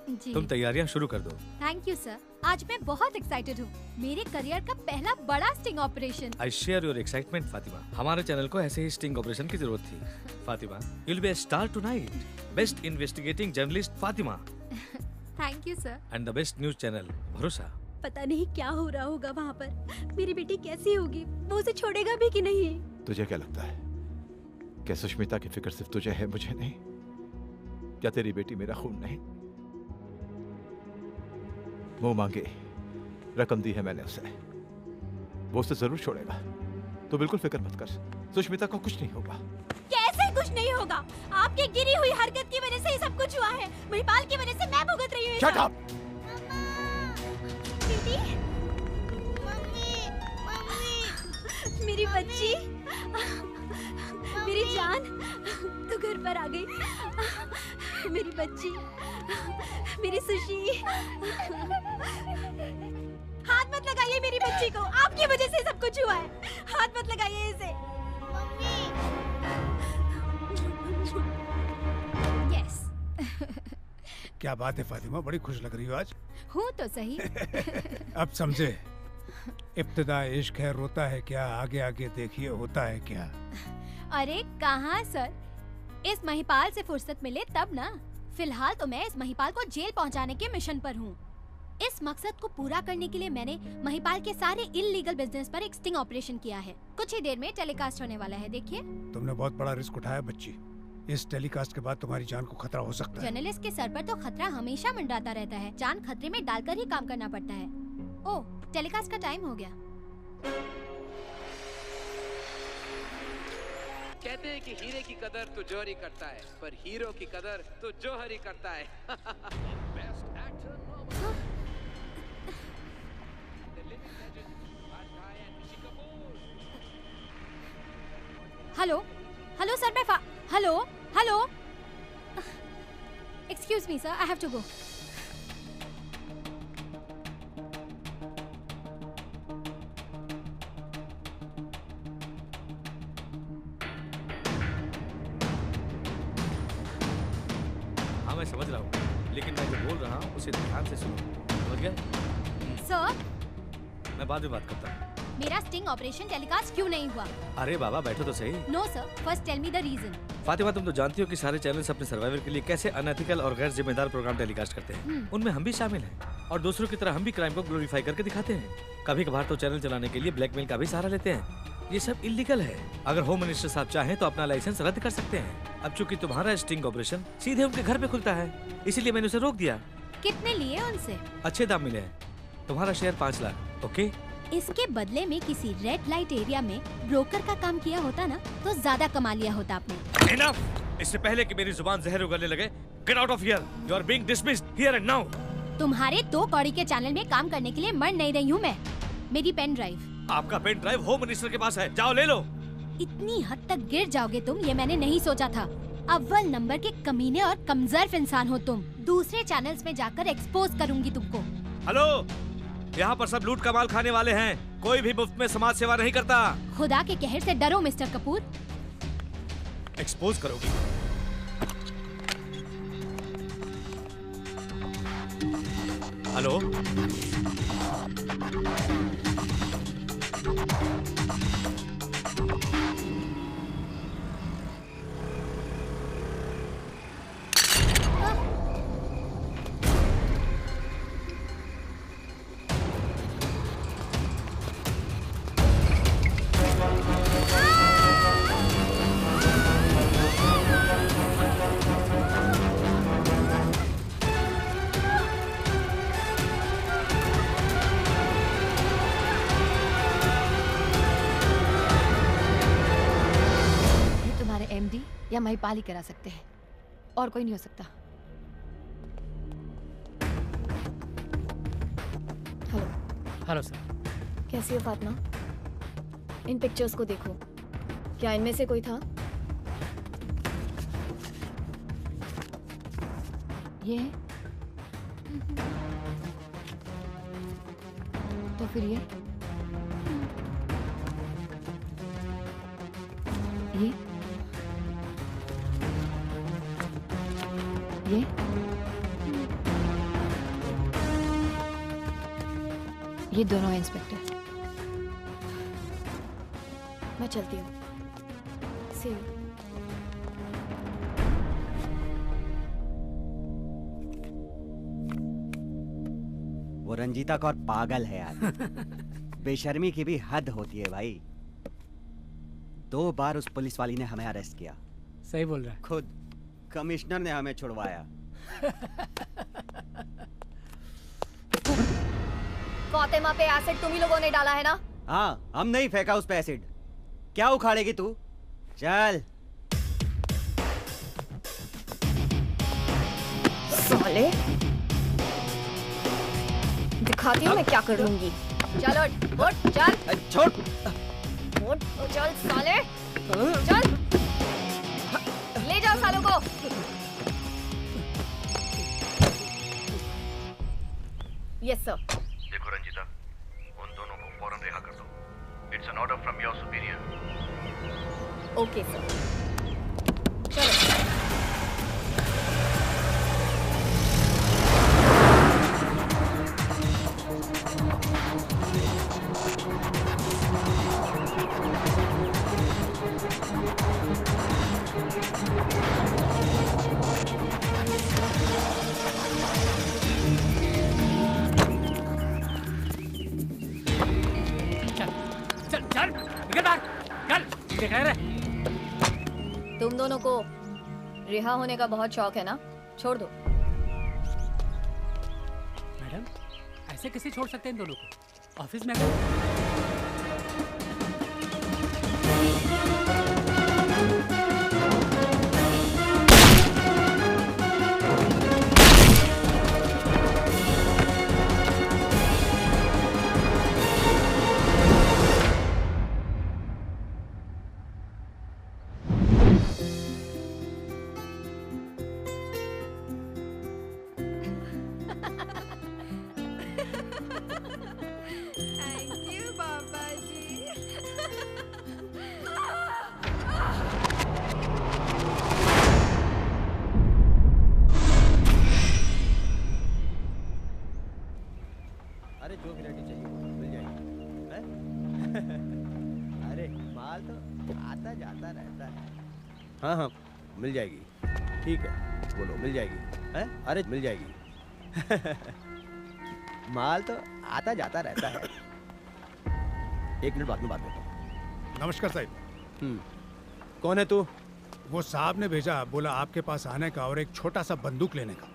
जी। तुम तैयारियां शुरू कर दो। थैंक यू सर, आज मैं बहुत एक्साइटेड हूँ, मेरे करियर का पहला बड़ा sting operation. I share your excitement Fatima. हमारे चैनल को ऐसे ही स्टिंग ऑपरेशन की जरूरत थी। Fatima, you'll be a star tonight. Best investigating journalist Fatima. Thank you sir. And the best news channel भरोसा। पता नहीं क्या हो रहा होगा वहाँ पर, मेरी बेटी कैसी होगी, वो उसे छोड़ेगा भी कि नहीं। तुझे क्या लगता है, क्या सुष्मिता की फिक्र सिर्फ तुझे है, मुझे नहीं? क्या तेरी बेटी मेरा खून नहीं? मुंह मांगे रकम दी है मैंने उसे, वो उसे जरूर छोड़ेगा, तो बिल्कुल फिक्र मत कर, सुष्मिता को कुछ नहीं होगा। कैसे कुछ नहीं होगा? आपकी गिरी हुई हरकत की वजह से ही सब कुछ हुआ है, महिपाल की वजह से मैं भुगत रही हूँ। Shut up! बेटी, मम्मी, मम्मी, मेरी बच्ची, मेरी जान, तू घर पर आ गई, मेरी बच्ची, मेरी सुशी। हाथ मत लगाइए मेरी बच्ची को, आपकी वजह से सब कुछ हुआ है, हाथ मत लगाइए इसे। यस। क्या बात है फातिमा, बड़ी खुश लग रही हो आज। हूँ तो सही। अब समझे, इब्तिदा इश्क है, रोता है क्या, आगे आगे देखिए होता है क्या। अरे कहाँ सर, इस महिपाल से फुर्सत मिले तब ना। फिलहाल तो मैं इस महिपाल को जेल पहुंचाने के मिशन पर हूँ। इस मकसद को पूरा करने के लिए मैंने महिपाल के सारे इल्लीगल बिजनेस पर एक स्टिंग ऑपरेशन किया है। कुछ ही देर में टेलीकास्ट होने वाला है, देखिए। तुमने बहुत बड़ा रिस्क उठाया बच्ची, इस टेलीकास्ट के बाद तुम्हारी जान को खतरा हो सकता है। जर्नलिस्ट के सर पर तो खतरा हमेशा मंडराता रहता है, जान खतरे में डालकर ही काम करना पड़ता है। ओह, टेलीकास्ट का टाइम हो गया। कहते हैं कि हीरे की कदर तो जौहरी करता है, पर हीरो की कदर तो जौहरी करता है। हेलो हेलो सर, मैं hello hello, excuse me sir, I have to go. हाँ मैं समझ रहा हूँ, लेकिन मैं जो बोल रहा हूँ उसे ध्यान से सुनो, समझ गए? सर, मैं बाद में बात करता हूँ। मेरा स्टिंग ऑपरेशन टेलीकास्ट क्यों नहीं हुआ? अरे बाबा बैठो तो सही। No sir, first tell me the reason. Fatima, तुम तो जानती हो कि सारे चैनल्स अपने सर्वाइवल के लिए कैसे अनएथिकल और गैर जिम्मेदार प्रोग्राम टेलीकास्ट करते हैं। उनमें हम भी शामिल हैं और दूसरों की तरह हम भी क्राइम को ग्लोरीफाई करके दिखाते हैं। कभी कभार तो चैनल चलाने के लिए ब्लैकमेल का भी सहारा लेते हैं। ये सब इलीगल है। अगर होम मिनिस्टर साहब चाहें तो अपना लाइसेंस रद्द कर सकते हैं। अब चूंकि तुम्हारा स्टिंग ऑपरेशन सीधे उनके घर पे खुलता है, इसीलिए मैंने उसे रोक दिया। कितने लिए उनसे? अच्छे दाम मिले हैं। तुम्हारा शेयर 5 लाख। ओके? इसके बदले में किसी रेड लाइट एरिया में ब्रोकर का काम किया होता ना तो ज्यादा कमा लिया होता आपने। Enough! इससे पहले कि मेरी जुबान जहर उगलने लगे, get out of here. You are being dismissed here and now. तुम्हारे 2 कौड़ी के चैनल में काम करने के लिए मर नहीं रही हूँ मैं। मेरी पेन ड्राइव। आपका पेन ड्राइव होम मिनिस्टर के पास है, जाओ ले लो। इतनी हद तक गिर जाओगे तुम, ये मैंने नहीं सोचा था। अव्वल नंबर के कमीने और कमजोर इंसान हो तुम। दूसरे चैनल्स में जाकर एक्सपोज करूंगी तुमको। हेलो, यहाँ पर सब लूट का माल खाने वाले हैं। कोई भी मुफ्त में समाज सेवा नहीं करता। खुदा के कहर से डरो मिस्टर कपूर। एक्सपोज करोगी? हेलो, एमडी या महिपाल ही करा सकते हैं, और कोई नहीं हो सकता। हेलो। Hello sir. कैसी हो फातिमा? इन पिक्चर्स को देखो, क्या इनमें से कोई था? ये है? तो फिर ये ये दोनों हैं इंस्पेक्टर। मैं चलती हूँ। See you. वो रंजीता कौर पागल है यार। बेशर्मी की भी हद होती है भाई। 2 बार उस पुलिस वाली ने हमें अरेस्ट किया। सही बोल रहा है। खुद कमिश्नर ने हमें छुड़वाया। फातिमा पे एसिड तुम ही लोगों ने डाला है ना? हाँ, हम नहीं फेंका उस पे एसिड। क्या उखाड़ेगी तू? चल। साले, दिखाती हूँ मैं क्या कर लूंगी। चल उठ, चल। छोड़। उठ, चल साले, चल। ले जाओ सालों को। Yes sir. देखो रंजीता, उन दोनों को फौरन रिहा कर दो। It's an order from your superior. Okay sir. चलो। तुम दोनों को रिहा होने का बहुत शौक है ना? छोड़ दो। मैडम, ऐसे कैसे छोड़ सकते हैं इन दोनों को? ऑफिस में अगर आता है। हाँ हाँ मिल जाएगी, ठीक है, बोलो मिल जाएगी। हैं? अरे मिल जाएगी। माल तो आता जाता रहता है। 1 मिनट बाद में बात करता हूँ। नमस्कार साहब। कौन है तू? वो साहब ने भेजा, बोला आपके पास आने का और एक छोटा सा बंदूक लेने का।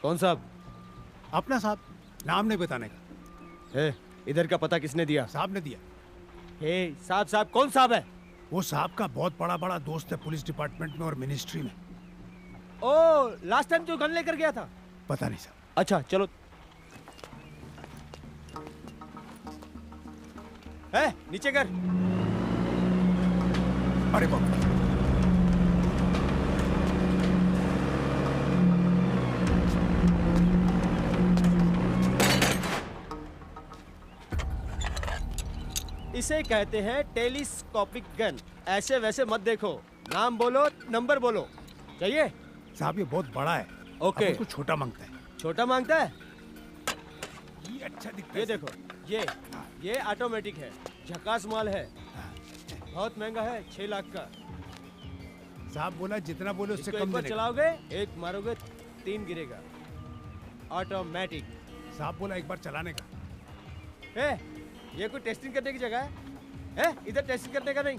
कौन साहब? अपना साहब, नाम नहीं बताने का। इधर का पता किसने दिया? साहब ने दिया। साहब साहब कौन साहब है? वो साहब का बहुत बड़ा दोस्त है पुलिस डिपार्टमेंट में और मिनिस्ट्री में। ओ, लास्ट टाइम जो गन लेकर गया था? पता नहीं साहब। अच्छा चलो। नीचे कर। अरे बाप, इसे कहते हैं टेलीस्कोपिक गन। ऐसे वैसे मत देखो, नाम बोलो, नंबर बोलो। चाहिए? साहब ये बहुत बड़ा है। ओके। उसको छोटा मांगता है। छोटा मांगता है? ये अच्छा दिखता है। ये देखो, ये ऑटोमेटिक है, झकास माल है, बहुत महंगा है, 6 लाख का। साहब बोला जितना बोले उससे कम देने का। चलाओगे, 1 मारोगे 3 गिरेगा। ऑटोमेटिक। साहब बोला एक बार चलाने का। ये कोई टेस्टिंग करने की जगह है? इधर टेस्टिंग करने का नहीं।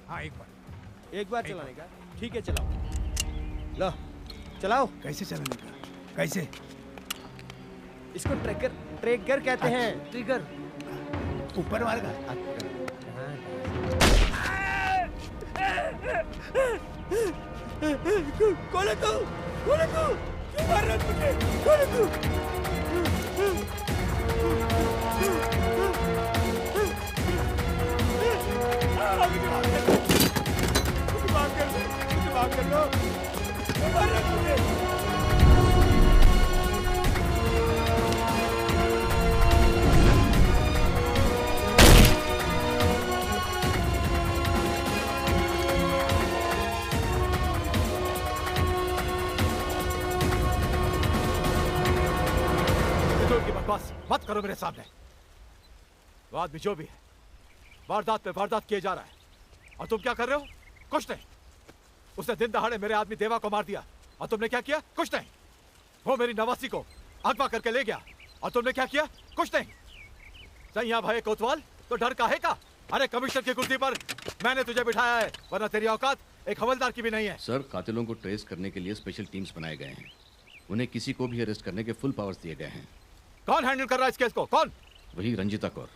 हाँ एक बार चलाने का। ठीक है चलाओ। लो चलाओ। कैसे चलाने का? कैसे? इसको ट्रैकर कहते हैं। ट्रिगर। ऊपर वाले का। कौन है तू? क्यों मार रहा है मुझे? कौन है तू? माफ कर दो। मार रहा है मुझे। बस मत करो मेरे सामने। वो आदमी जो भी है, वारदात पे वारदात किए जा रहा है और तुम क्या कर रहे हो? कुछ नहीं। उसने दिन दहाड़े मेरे आदमी देवा को मार दिया और तुमने क्या किया? कुछ नहीं। वो मेरी नवासी को अगवा करके ले गया और तुमने क्या किया? कुछ नहीं। सैया भाई कोतवाल तो डर काहे का? अरे कमिश्नर की कुर्सी पर मैंने तुझे बिठाया है, वरना तेरी औकात एक हवलदार की भी नहीं है। सर, कातिलों को ट्रेस करने के लिए स्पेशल टीम्स बनाए गए हैं। उन्हें किसी को भी अरेस्ट करने के फुल पावर्स दिए गए हैं। कौन हैंडल कर रहा है इस केस को? कौन? वही रंजिता कौर।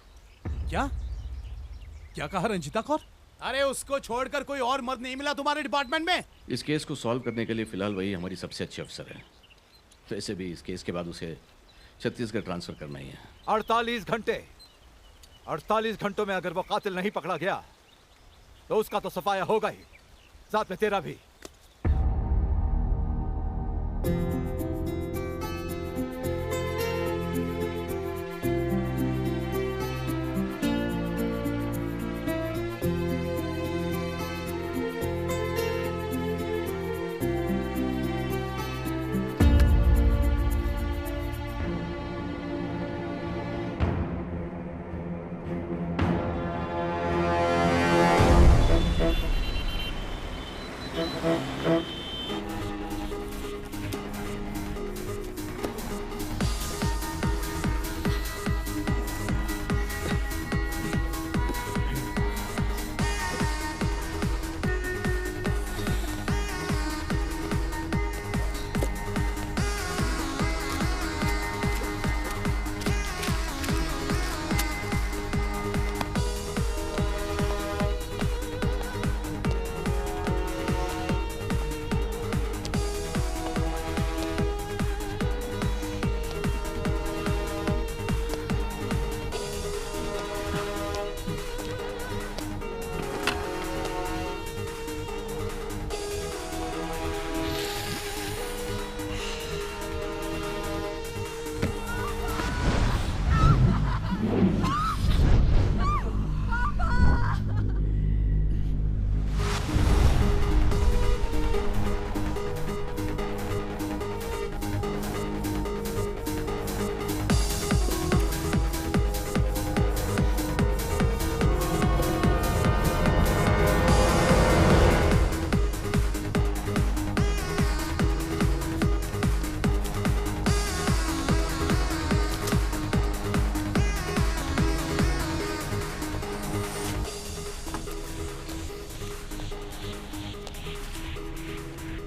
क्या कहा रंजिता कौर? अरे उसको छोड़कर कोई और मर्द नहीं मिला तुम्हारे डिपार्टमेंट में? इस केस को सॉल्व करने के लिए फिलहाल वही हमारी सबसे अच्छी अफसर है। वैसे भी इस केस के बाद उसे छत्तीसगढ़ ट्रांसफर करना ही है। 48 घंटों में अगर वो कातिल नहीं पकड़ा गया तो उसका तो सफाया होगा ही, साथ में तेरा भी।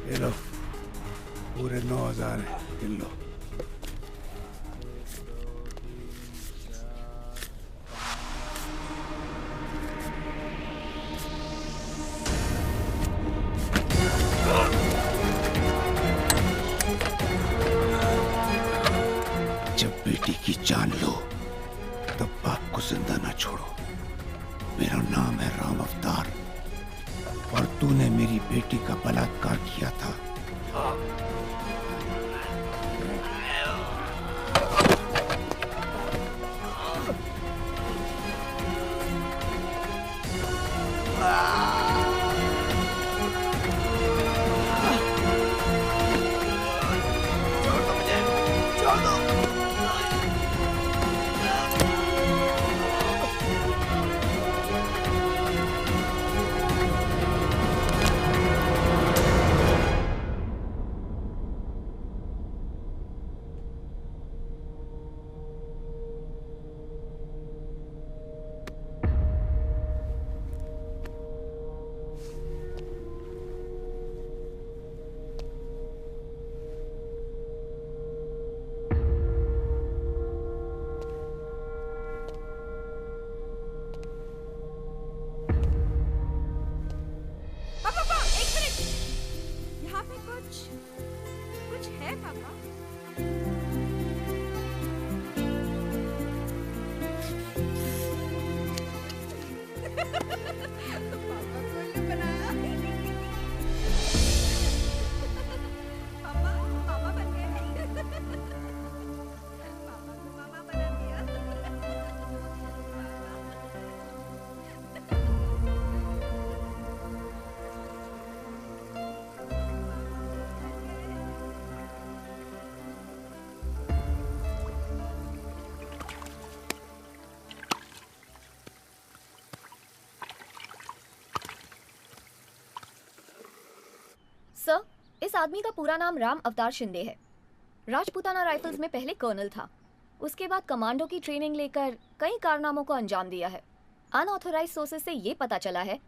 ये लो, पूरे 9,000 है, गिन लो। जब बेटी की जान लो तब बाप को जिंदा ना छोड़ो। मेरा नाम है राम अवतार और तूने मेरी बेटी का बलात्कार किया था। सर, इस आदमी का पूरा नाम राम अवतार शिंदे है। राजपूताना राइफल्स में पहले कर्नल था। उसके बाद कमांडो की ट्रेनिंग लेकर कई कारनामों को अंजाम दिया है। अनऑथोराइज्ड सोर्सेज से ये पता चला है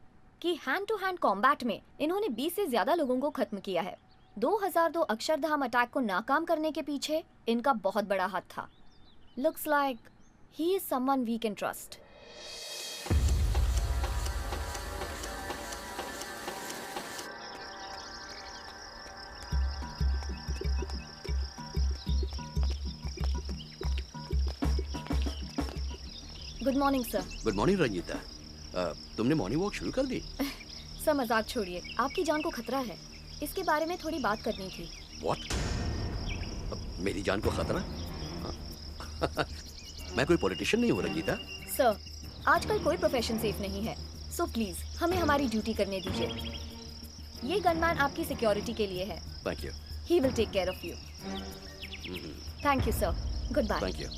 कि हैंड टू हैंड कॉम्बैट में इन्होंने 20 से ज्यादा लोगों को खत्म किया है। 2002 अक्षरधाम अटैक को नाकाम करने के पीछे इनका बहुत बड़ा हाथ था। Looks like he is someone we can trust. Good morning sir. Good morning Ranjeeta. तुमने मॉर्निंग वॉक शुरू कर दी? सर मजाक छोड़िए, आपकी जान को खतरा है, इसके बारे में थोड़ी बात करनी थी। व्हाट? मेरी जान को खतरा? मैं कोई पॉलिटिशियन नहीं हूँ रंजीता। सर, आजकल कोई प्रोफेशन सेफ नहीं है, सो प्लीज हमें हमारी ड्यूटी करने दीजिए। ये गनमैन आपकी सिक्योरिटी के लिए है। Thank you. He will take care of you. Thank you sir. Goodbye. Thank you.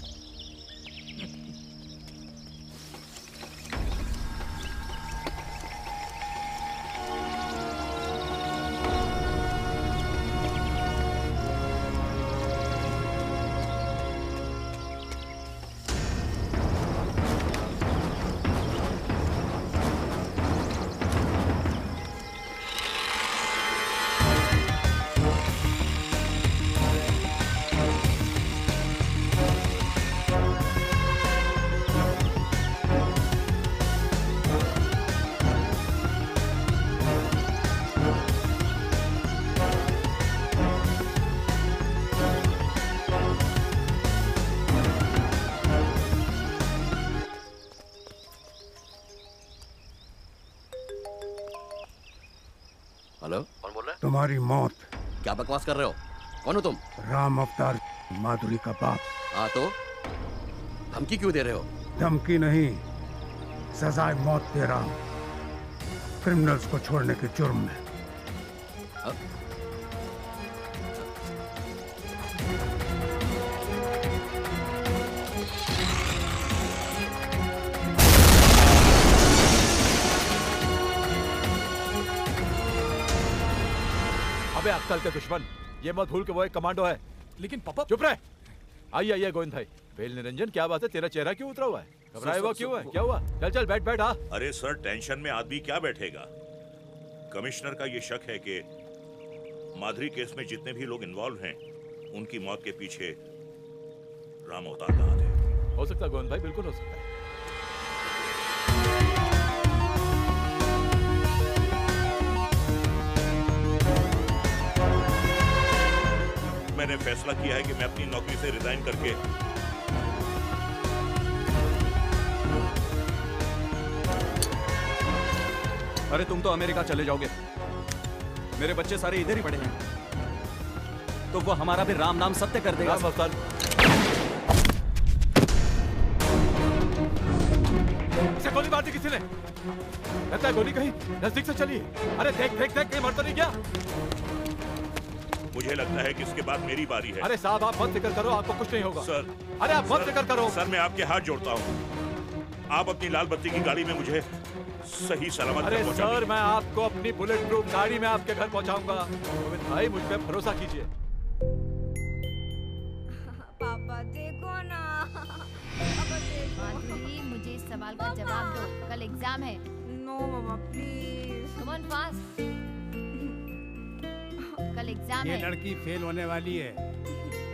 Hello, कौन बोल रहा है? तुम्हारी मौत। क्या बकवास कर रहे हो? कौन हो तुम? राम अवतार, माधुरी का बाप। हाँ तो धमकी क्यों दे रहे हो? धमकी नहीं, सजाए मौत दे रहा हूं क्रिमिनल्स को छोड़ने के जुर्म में। अबे अक्कल के दुश्मन, ये मत भूल के वो एक कमांडो है। लेकिन पापा। चुप रहे। आइए गोविंद भाई। बेल निरंजन, क्या बात है? तेरा चेहरा क्यों उतरा हुआ है? घबराया हुआ क्यों है? क्या हुआ? चल चल बैठ बैठ। हाँ। अरे सर, टेंशन में आदमी क्या बैठेगा? कमिश्नर का ये शक है कि माधुरी केस में जितने भी लोग इन्वॉल्व हैं, उनकी मौत के पीछे राम अवतार का हाथ है। हो सकता है गोविंद भाई, बिल्कुल हो सकता है। मैंने फैसला किया है कि मैं अपनी नौकरी से रिजाइन करके अरे तुम तो अमेरिका चले जाओगे, मेरे बच्चे सारे इधर ही पड़े हैं, तो वो हमारा भी राम नाम सत्य कर देगा। राम अवतार से गोली मार दी किसी ने, लगता है गोली कहीं नजदीक से चली। अरे देख देख देख, कहीं मर तो नहीं गया? मुझे लगता है कि इसके बाद मेरी बारी है। अरे साहब आप मत फिक्र करो, आपको कुछ नहीं होगा। सर, अरे आप मत फिक्र करो। सर मैं आपके हाथ जोड़ता हूँ, आप अपनी लाल बत्ती की गाड़ी में मुझे सही सलामत अरे पहुंचा सर दीजिए। मैं आपको अपनी बुलेट प्रूफ गाड़ी में आपके घर पहुंचाऊंगा। गोविंद भाई मुझ पे भरोसा कीजिए। पापा देखो ना। माधुरी, मुझे इस सवाल का जवाब दो, कल एग्जाम है। नो मामा प्लीज। कम ऑन फास्ट, कल एग्जाम ये है। लड़की फेल होने वाली है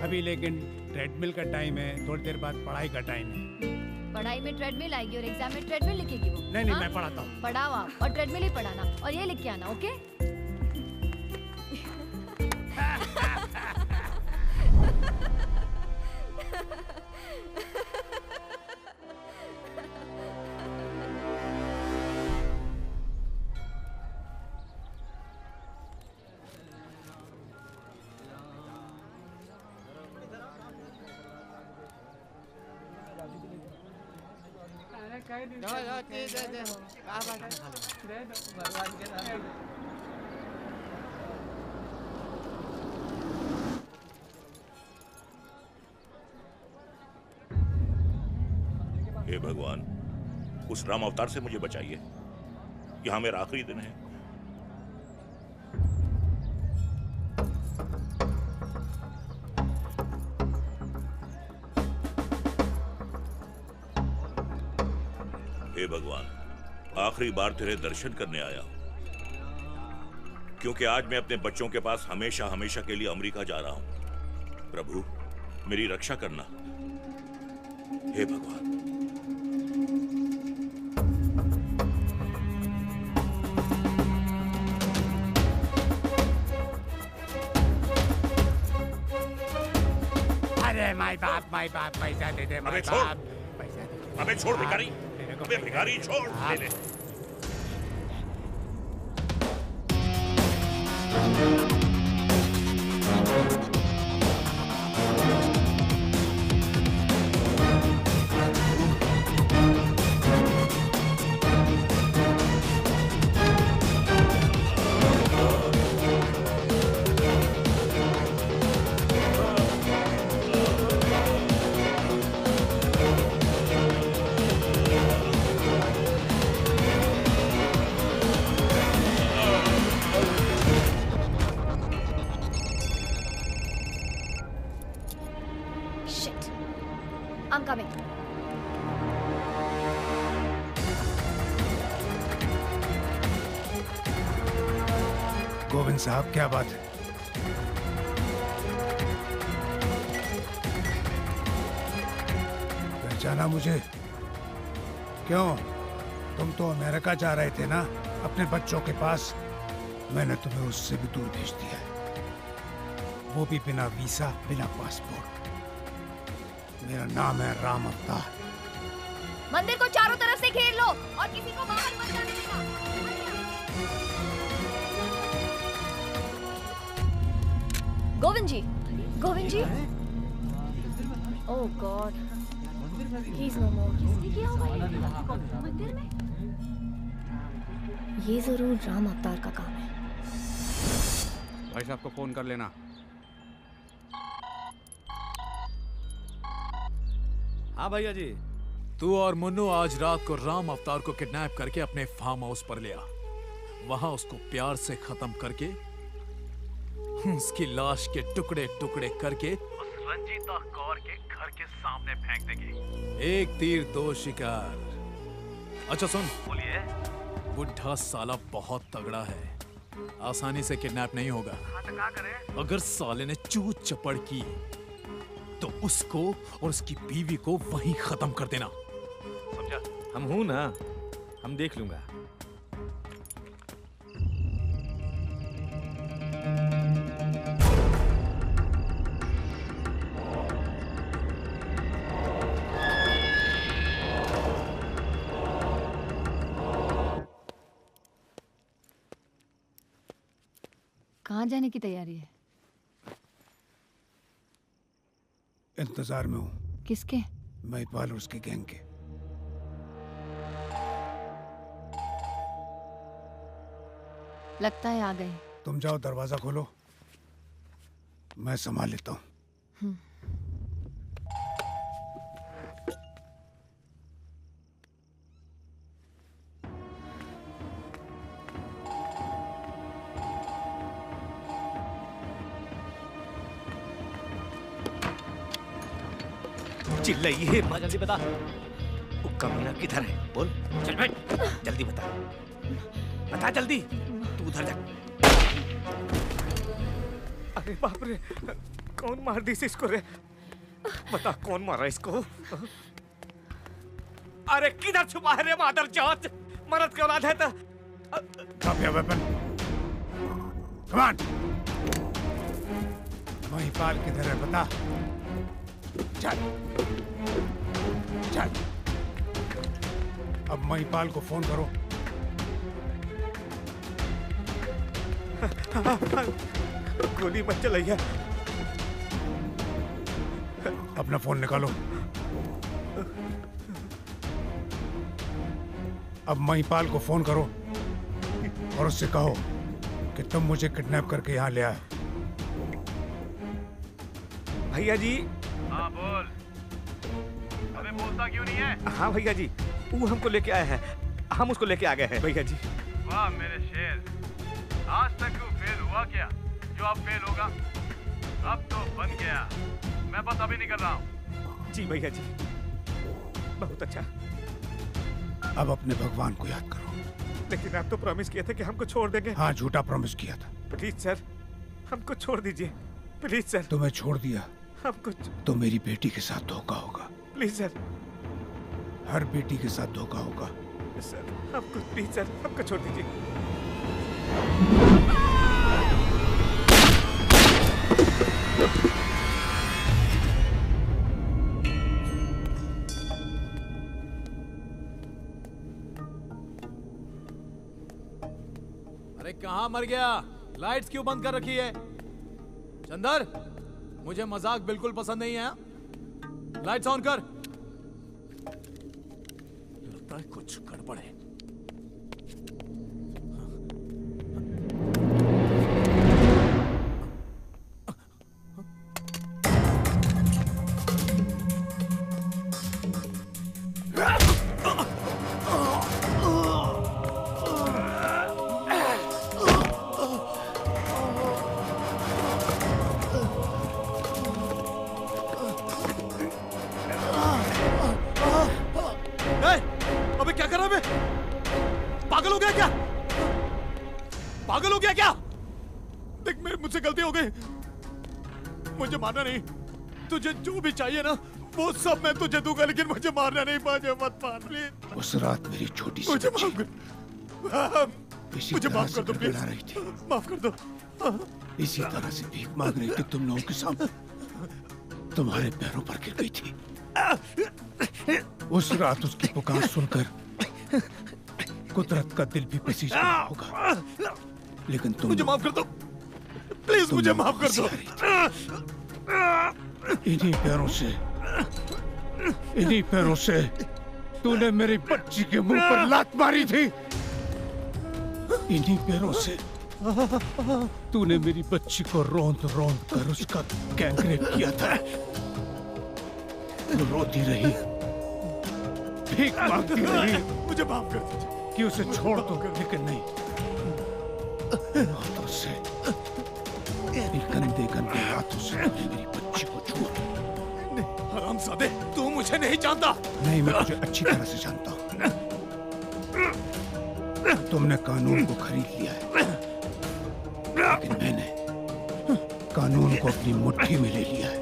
अभी, लेकिन ट्रेडमिल का टाइम है, थोड़ी देर बाद पढ़ाई का टाइम है। पढ़ाई में ट्रेडमिल आएगी और एग्जाम में ट्रेडमिल लिखेगी वो। नहीं, हाँ? मैं पढ़ाता हूँ। पढ़ाओ आप, और ट्रेडमिल ही पढ़ाना, और ये लिख के आना, ओके? हे भगवान, उस राम अवतार से मुझे बचाइए। यहाँ मेरा आखिरी दिन है। हे भगवान, आखिरी बार तेरे दर्शन करने आया हूं, क्योंकि आज मैं अपने बच्चों के पास हमेशा हमेशा के लिए अमेरिका जा रहा हूं। प्रभु मेरी रक्षा करना। हे भगवान। अरे माय बाप पैसा दे दे। अबे छोड़, अबे छोड़ भिखारी, अबे भिखारी छोड़। ले ले। Shit. I'm coming. गोविंद साहब, क्या बात है? पहचाना मुझे? क्यों, तुम तो अमेरिका जा रहे थे ना, अपने बच्चों के पास। मैंने तुम्हें उससे भी दूर भेज दिया है, वो भी बिना वीजा, बिना पासपोर्ट। मेरा नाम है राम अवतार। मंदिर को चारों तरफ से घेर लो और किसी को बाहर मत जाने देना। गोविंद जी, गोविंद जी। ओह गॉड, ही इज नो मोर। किसने किया होगा ये? मंदिर में? ये जरूर राम अवतार का काम है। भाई साहब को फोन कर लेना। हाँ भैया जी। तू और मुन्नू आज रात को राम अवतार को किडनैप करके अपने फार्म हाउस पर ले आ। वहां उसको प्यार से खत्म करके उसकी लाश के टुकड़े टुकड़े करके उस रंजीता कौर के घर के सामने फेंक देंगे। एक तीर दो शिकार। अच्छा सुन, बोलिए। बुढ़ा साला बहुत तगड़ा है, आसानी से किडनैप नहीं होगा। अगर साले ने चूत चपड़ की तो उसको और उसकी बीवी को वहीं खत्म कर देना, समझा? हम हूं ना, हम देख लूंगा। कहाँ जाने की तैयारी है? इंतजार में हूँ। किसके? महिपाल और उसके गैंग के। लगता है आ गए। तुम जाओ, दरवाजा खोलो, मैं संभाल लेता हूँ। चिल्लाइए मत। जल्दी बता, वो कमीना किधर है? बोल, चल बैठ, जल्दी बता, बता जल्दी। तू उधर जा। अरे बाप रे, कौन मार दी इसको रे? बता कौन मारा इसको? अरे किधर छुपा है रे मादर जात? मरद की औलाद है तो Drop your weapon. Come on. Mahipal किधर है बता। चल चल, अब महिपाल को फोन करो। गोली मत चलाइए। अपना फोन निकालो। अब महिपाल को फोन करो और उससे कहो कि तुम मुझे किडनैप करके यहाँ ले आए। भैया जी। हाँ बोल। अबे बोलता क्यों नहीं है? हाँ भैया जी, वो हमको लेके आया है, हम उसको लेके आ गए हैं भैया जी। वाह मेरे शेर, आज तक क्यों फेल हुआ क्या? जो अब फेल होगा अब तो बन गया। मैं बस अभी निकल रहा हूँ। जी भैया जी, बहुत अच्छा। अब अपने भगवान को याद करो। लेकिन आप तो प्रॉमिस किए थे कि हमको छोड़ देंगे। हाँ, झूठा प्रॉमिस किया था। प्लीज सर, हमको छोड़ दीजिए प्लीज सर। तुम्हें छोड़ दिया हमको तो मेरी बेटी के साथ धोखा होगा। Please sir. हर बेटी के साथ धोखा होगा। सर हमको प्लीज सर, हमको छोड़ दीजिए। अरे कहाँ मर गया? लाइट्स क्यों बंद कर रखी है? चंदर, मुझे मजाक बिल्कुल पसंद नहीं है। लाइट्स ऑन कर। लगता है कुछ गड़बड़ है। पागल हो गया क्या? देख, मेरे मुझसे गलती हो गई, मुझे मारना नहीं। तुझे जो भी चाहिए ना वो सब मैं तुझे दूंगा, लेकिन मुझे मारना नहीं। मुझे मत मार प्लीज। उस रात मेरी छोटी सी मुझे माफ कर, मुझे माफ कर दो प्लीज। रही थी। माफ कर दो। इसी तरह से भीख मांग रही थी तुम लोगों के सामने, तुम्हारे पैरों पर गिर गई थी। उस रात उसकी पुकार सुनकर कुदरत का दिल भी पसीज गया होगा, लेकिन तुम मुझे माफ कर दो प्लीज, मुझे माफ कर दो। इन्हीं पैरों से तूने मेरी बच्ची के मुंह पर लात मारी थी। इन्हीं पैरों से तूने मेरी बच्ची को रोंद रोंद कर उसका गैंगरेप किया था। तू रोती रही, भीख मांगती रही, मुझे माफ कर दीजिए कि उसे छोड़ दो, लेकिन नहीं, हाथों से, गंदे गंदे हाथों से तूने मेरी बच्ची को छुआ। हरामजादे, तू मुझे नहीं जानता। नहीं, मैं तुझे अच्छी तरह से जानता हूँ। तुमने कानून को खरीद लिया है, को अपनी मुट्ठी में ले लिया है।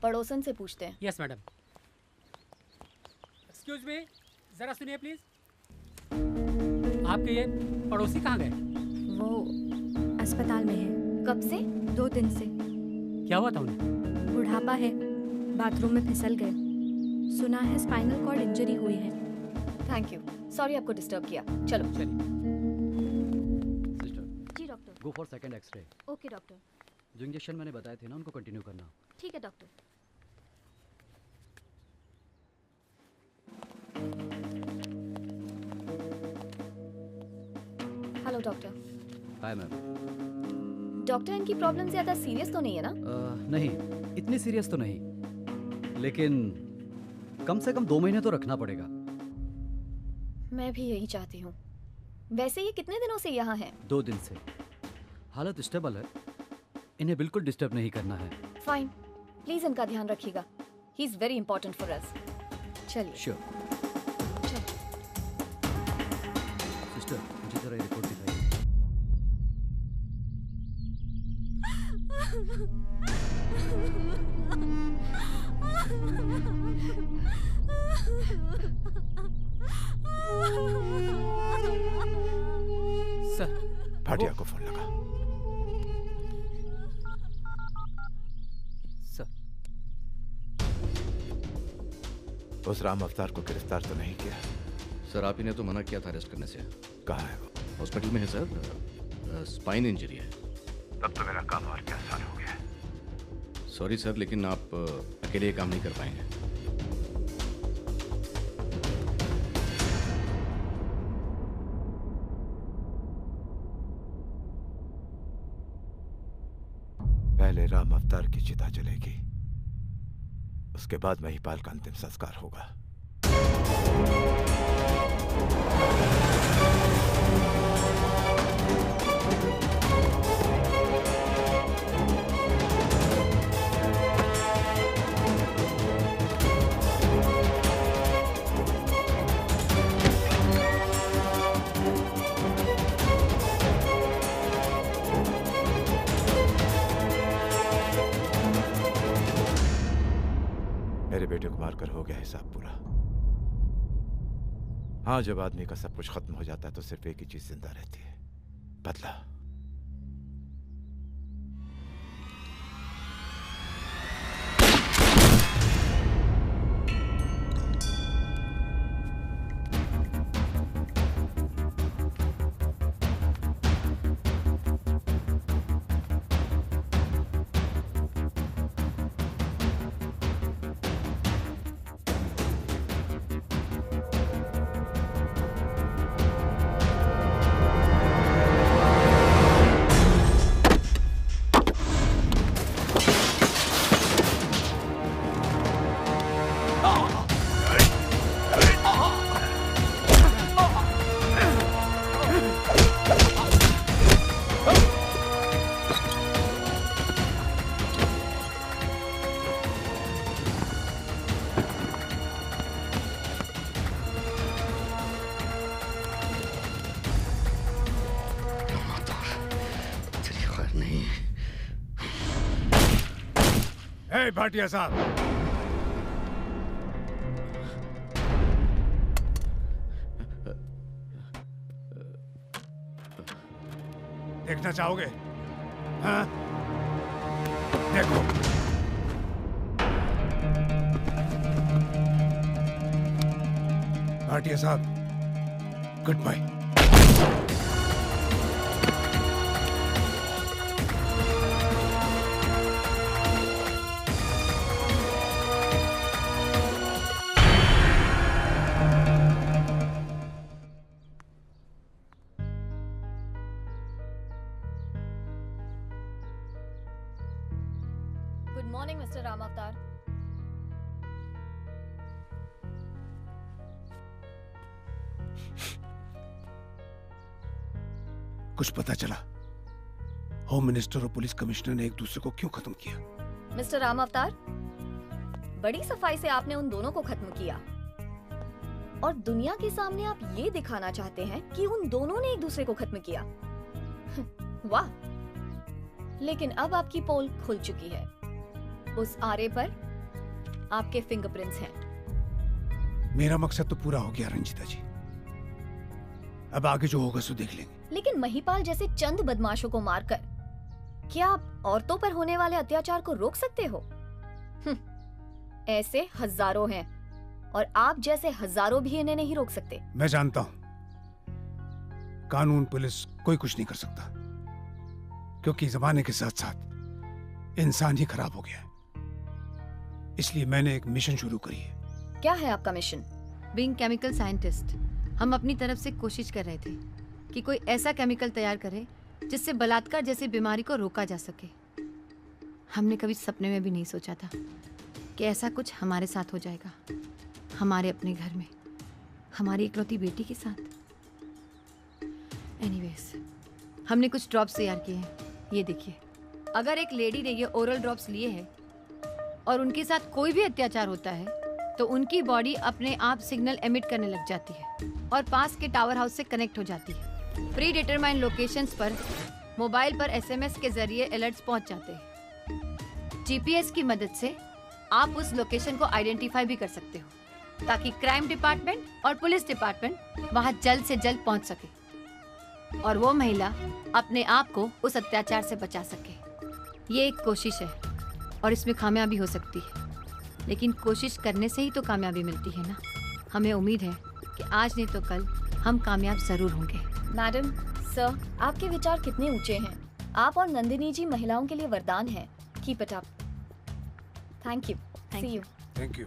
पड़ोसन से पूछते हैं। Yes madam. एक्सक्यूज मी, जरा सुनिए प्लीज। आपके ये पड़ोसी कहाँ गए? वो अस्पताल में है। कब से? 2 दिन से। क्या हुआ था उन्हें? बुढ़ापा है, बाथरूम में फिसल गए। सुना है स्पाइनल कॉर्ड इंजरी हुई है। थैंक यू, सॉरी आपको डिस्टर्ब किया। चलो चलिए। सिस्टर जी doctor. Go for second x-ray. Okay doctor. जो इंजेक्शन मैंने बताए थे ना उनको कंटिन्यू करना। ठीक है doctor. Hello doctor. Hi ma'am. Doctor, इनकी प्रॉब्लम ज्यादा सीरियस तो नहीं है ना? नहीं, इतनी सीरियस तो नहीं, लेकिन कम से कम 2 महीने तो रखना पड़ेगा। मैं भी यही चाहती हूँ। वैसे ये कितने दिनों से यहाँ हैं? 2 दिन से। हालत स्टेबल है, इन्हें बिल्कुल डिस्टर्ब नहीं करना है। फाइन, प्लीज इनका ध्यान रखिएगा। He is very important for us. चलिए। श्योर। सिस्टर, मुझे जरा रिपोर्ट दिखाइए। सर, भाटिया को फोन लगा। उस राम अवतार को गिरफ्तार तो नहीं किया? सर, आप ही ने तो मना किया था अरेस्ट करने से। कहाँ है वो? हॉस्पिटल में है सर, स्पाइन इंजरी है। तब तो मेरा काम और क्या आसान हो गया। सॉरी सर, लेकिन आप अकेले ये काम नहीं कर पाएंगे। पहले राम अवतार की चिता जलेगी, उसके बाद महिपाल का अंतिम संस्कार होगा। मेरे बेटे को मारकर हो गया हिसाब पूरा। हाँ, जब आदमी का सब कुछ खत्म हो जाता है तो सिर्फ एक ही चीज जिंदा रहती है, बदला। भाटिया साहब, देखना चाहोगे? हाँ? देखो। भाटिया साहब, goodbye. Good morning mister Ram Avtar. कुछ पता चला होम मिनिस्टर और पुलिस कमिश्नर ने एक दूसरे को क्यों खत्म किया? मिस्टर राम अवतार, बड़ी सफाई से आपने उन दोनों को खत्म किया और दुनिया के सामने आप ये दिखाना चाहते हैं कि उन दोनों ने एक दूसरे को खत्म किया। वाह! लेकिन अब आपकी पोल खुल चुकी है। उस आरे पर आपके फिंगरप्रिंट्स हैं। मेरा मकसद तो पूरा हो गया रंजिता जी। अब आगे जो होगा सो देख लेंगे। लेकिन महिपाल जैसे चंद बदमाशों को मारकर क्या आप औरतों पर होने वाले अत्याचार को रोक सकते हो? ऐसे हजारों हैं और आप जैसे हजारों भी इन्हें नहीं रोक सकते। मैं जानता हूं कानून पुलिस कोई कुछ नहीं कर सकता, क्योंकि जमाने के साथ साथ इंसान ही खराब हो गया है। इसलिए मैंने एक मिशन शुरू करी है। क्या है आपका मिशन? बीइंग केमिकल साइंटिस्ट, हम अपनी तरफ से कोशिश कर रहे थे कि कोई ऐसा केमिकल तैयार करे जिससे बलात्कार जैसी बीमारी को रोका जा सके। हमने कभी सपने में भी नहीं सोचा था कि ऐसा कुछ हमारे साथ हो जाएगा, हमारे अपने घर में, हमारी इकलौती बेटी के साथ। एनीवेज, हमने कुछ ड्रॉप्स तैयार किए हैं। ये देखिए, अगर एक लेडी ने ये ओरल ड्रॉप्स लिए हैं और उनके साथ कोई भी अत्याचार होता है तो उनकी बॉडी अपने आप सिग्नल एमिट करने लग जाती है और पास के टावर हाउस से कनेक्ट हो जाती है। प्री डिटरमाइंड लोकेशंस पर मोबाइल पर एसएमएस के जरिए अलर्ट्स पहुंच जाते हैं। जीपीएस की मदद से आप उस लोकेशन को आइडेंटिफाई भी कर सकते हो ताकि क्राइम डिपार्टमेंट और पुलिस डिपार्टमेंट वहां जल्द से जल्द पहुंच सके और वो महिला अपने आप को उस अत्याचार से बचा सके। ये एक कोशिश है और इसमें कामयाबी हो सकती है, लेकिन कोशिश करने से ही तो कामयाबी मिलती है ना। हमें उम्मीद है कि आज नहीं तो कल हम कामयाब जरूर होंगे। मैडम, सर, आपके विचार कितने ऊंचे हैं। आप और नंदिनी जी महिलाओं के लिए वरदान हैं। Keep it up. Thank you. See you. Thank you.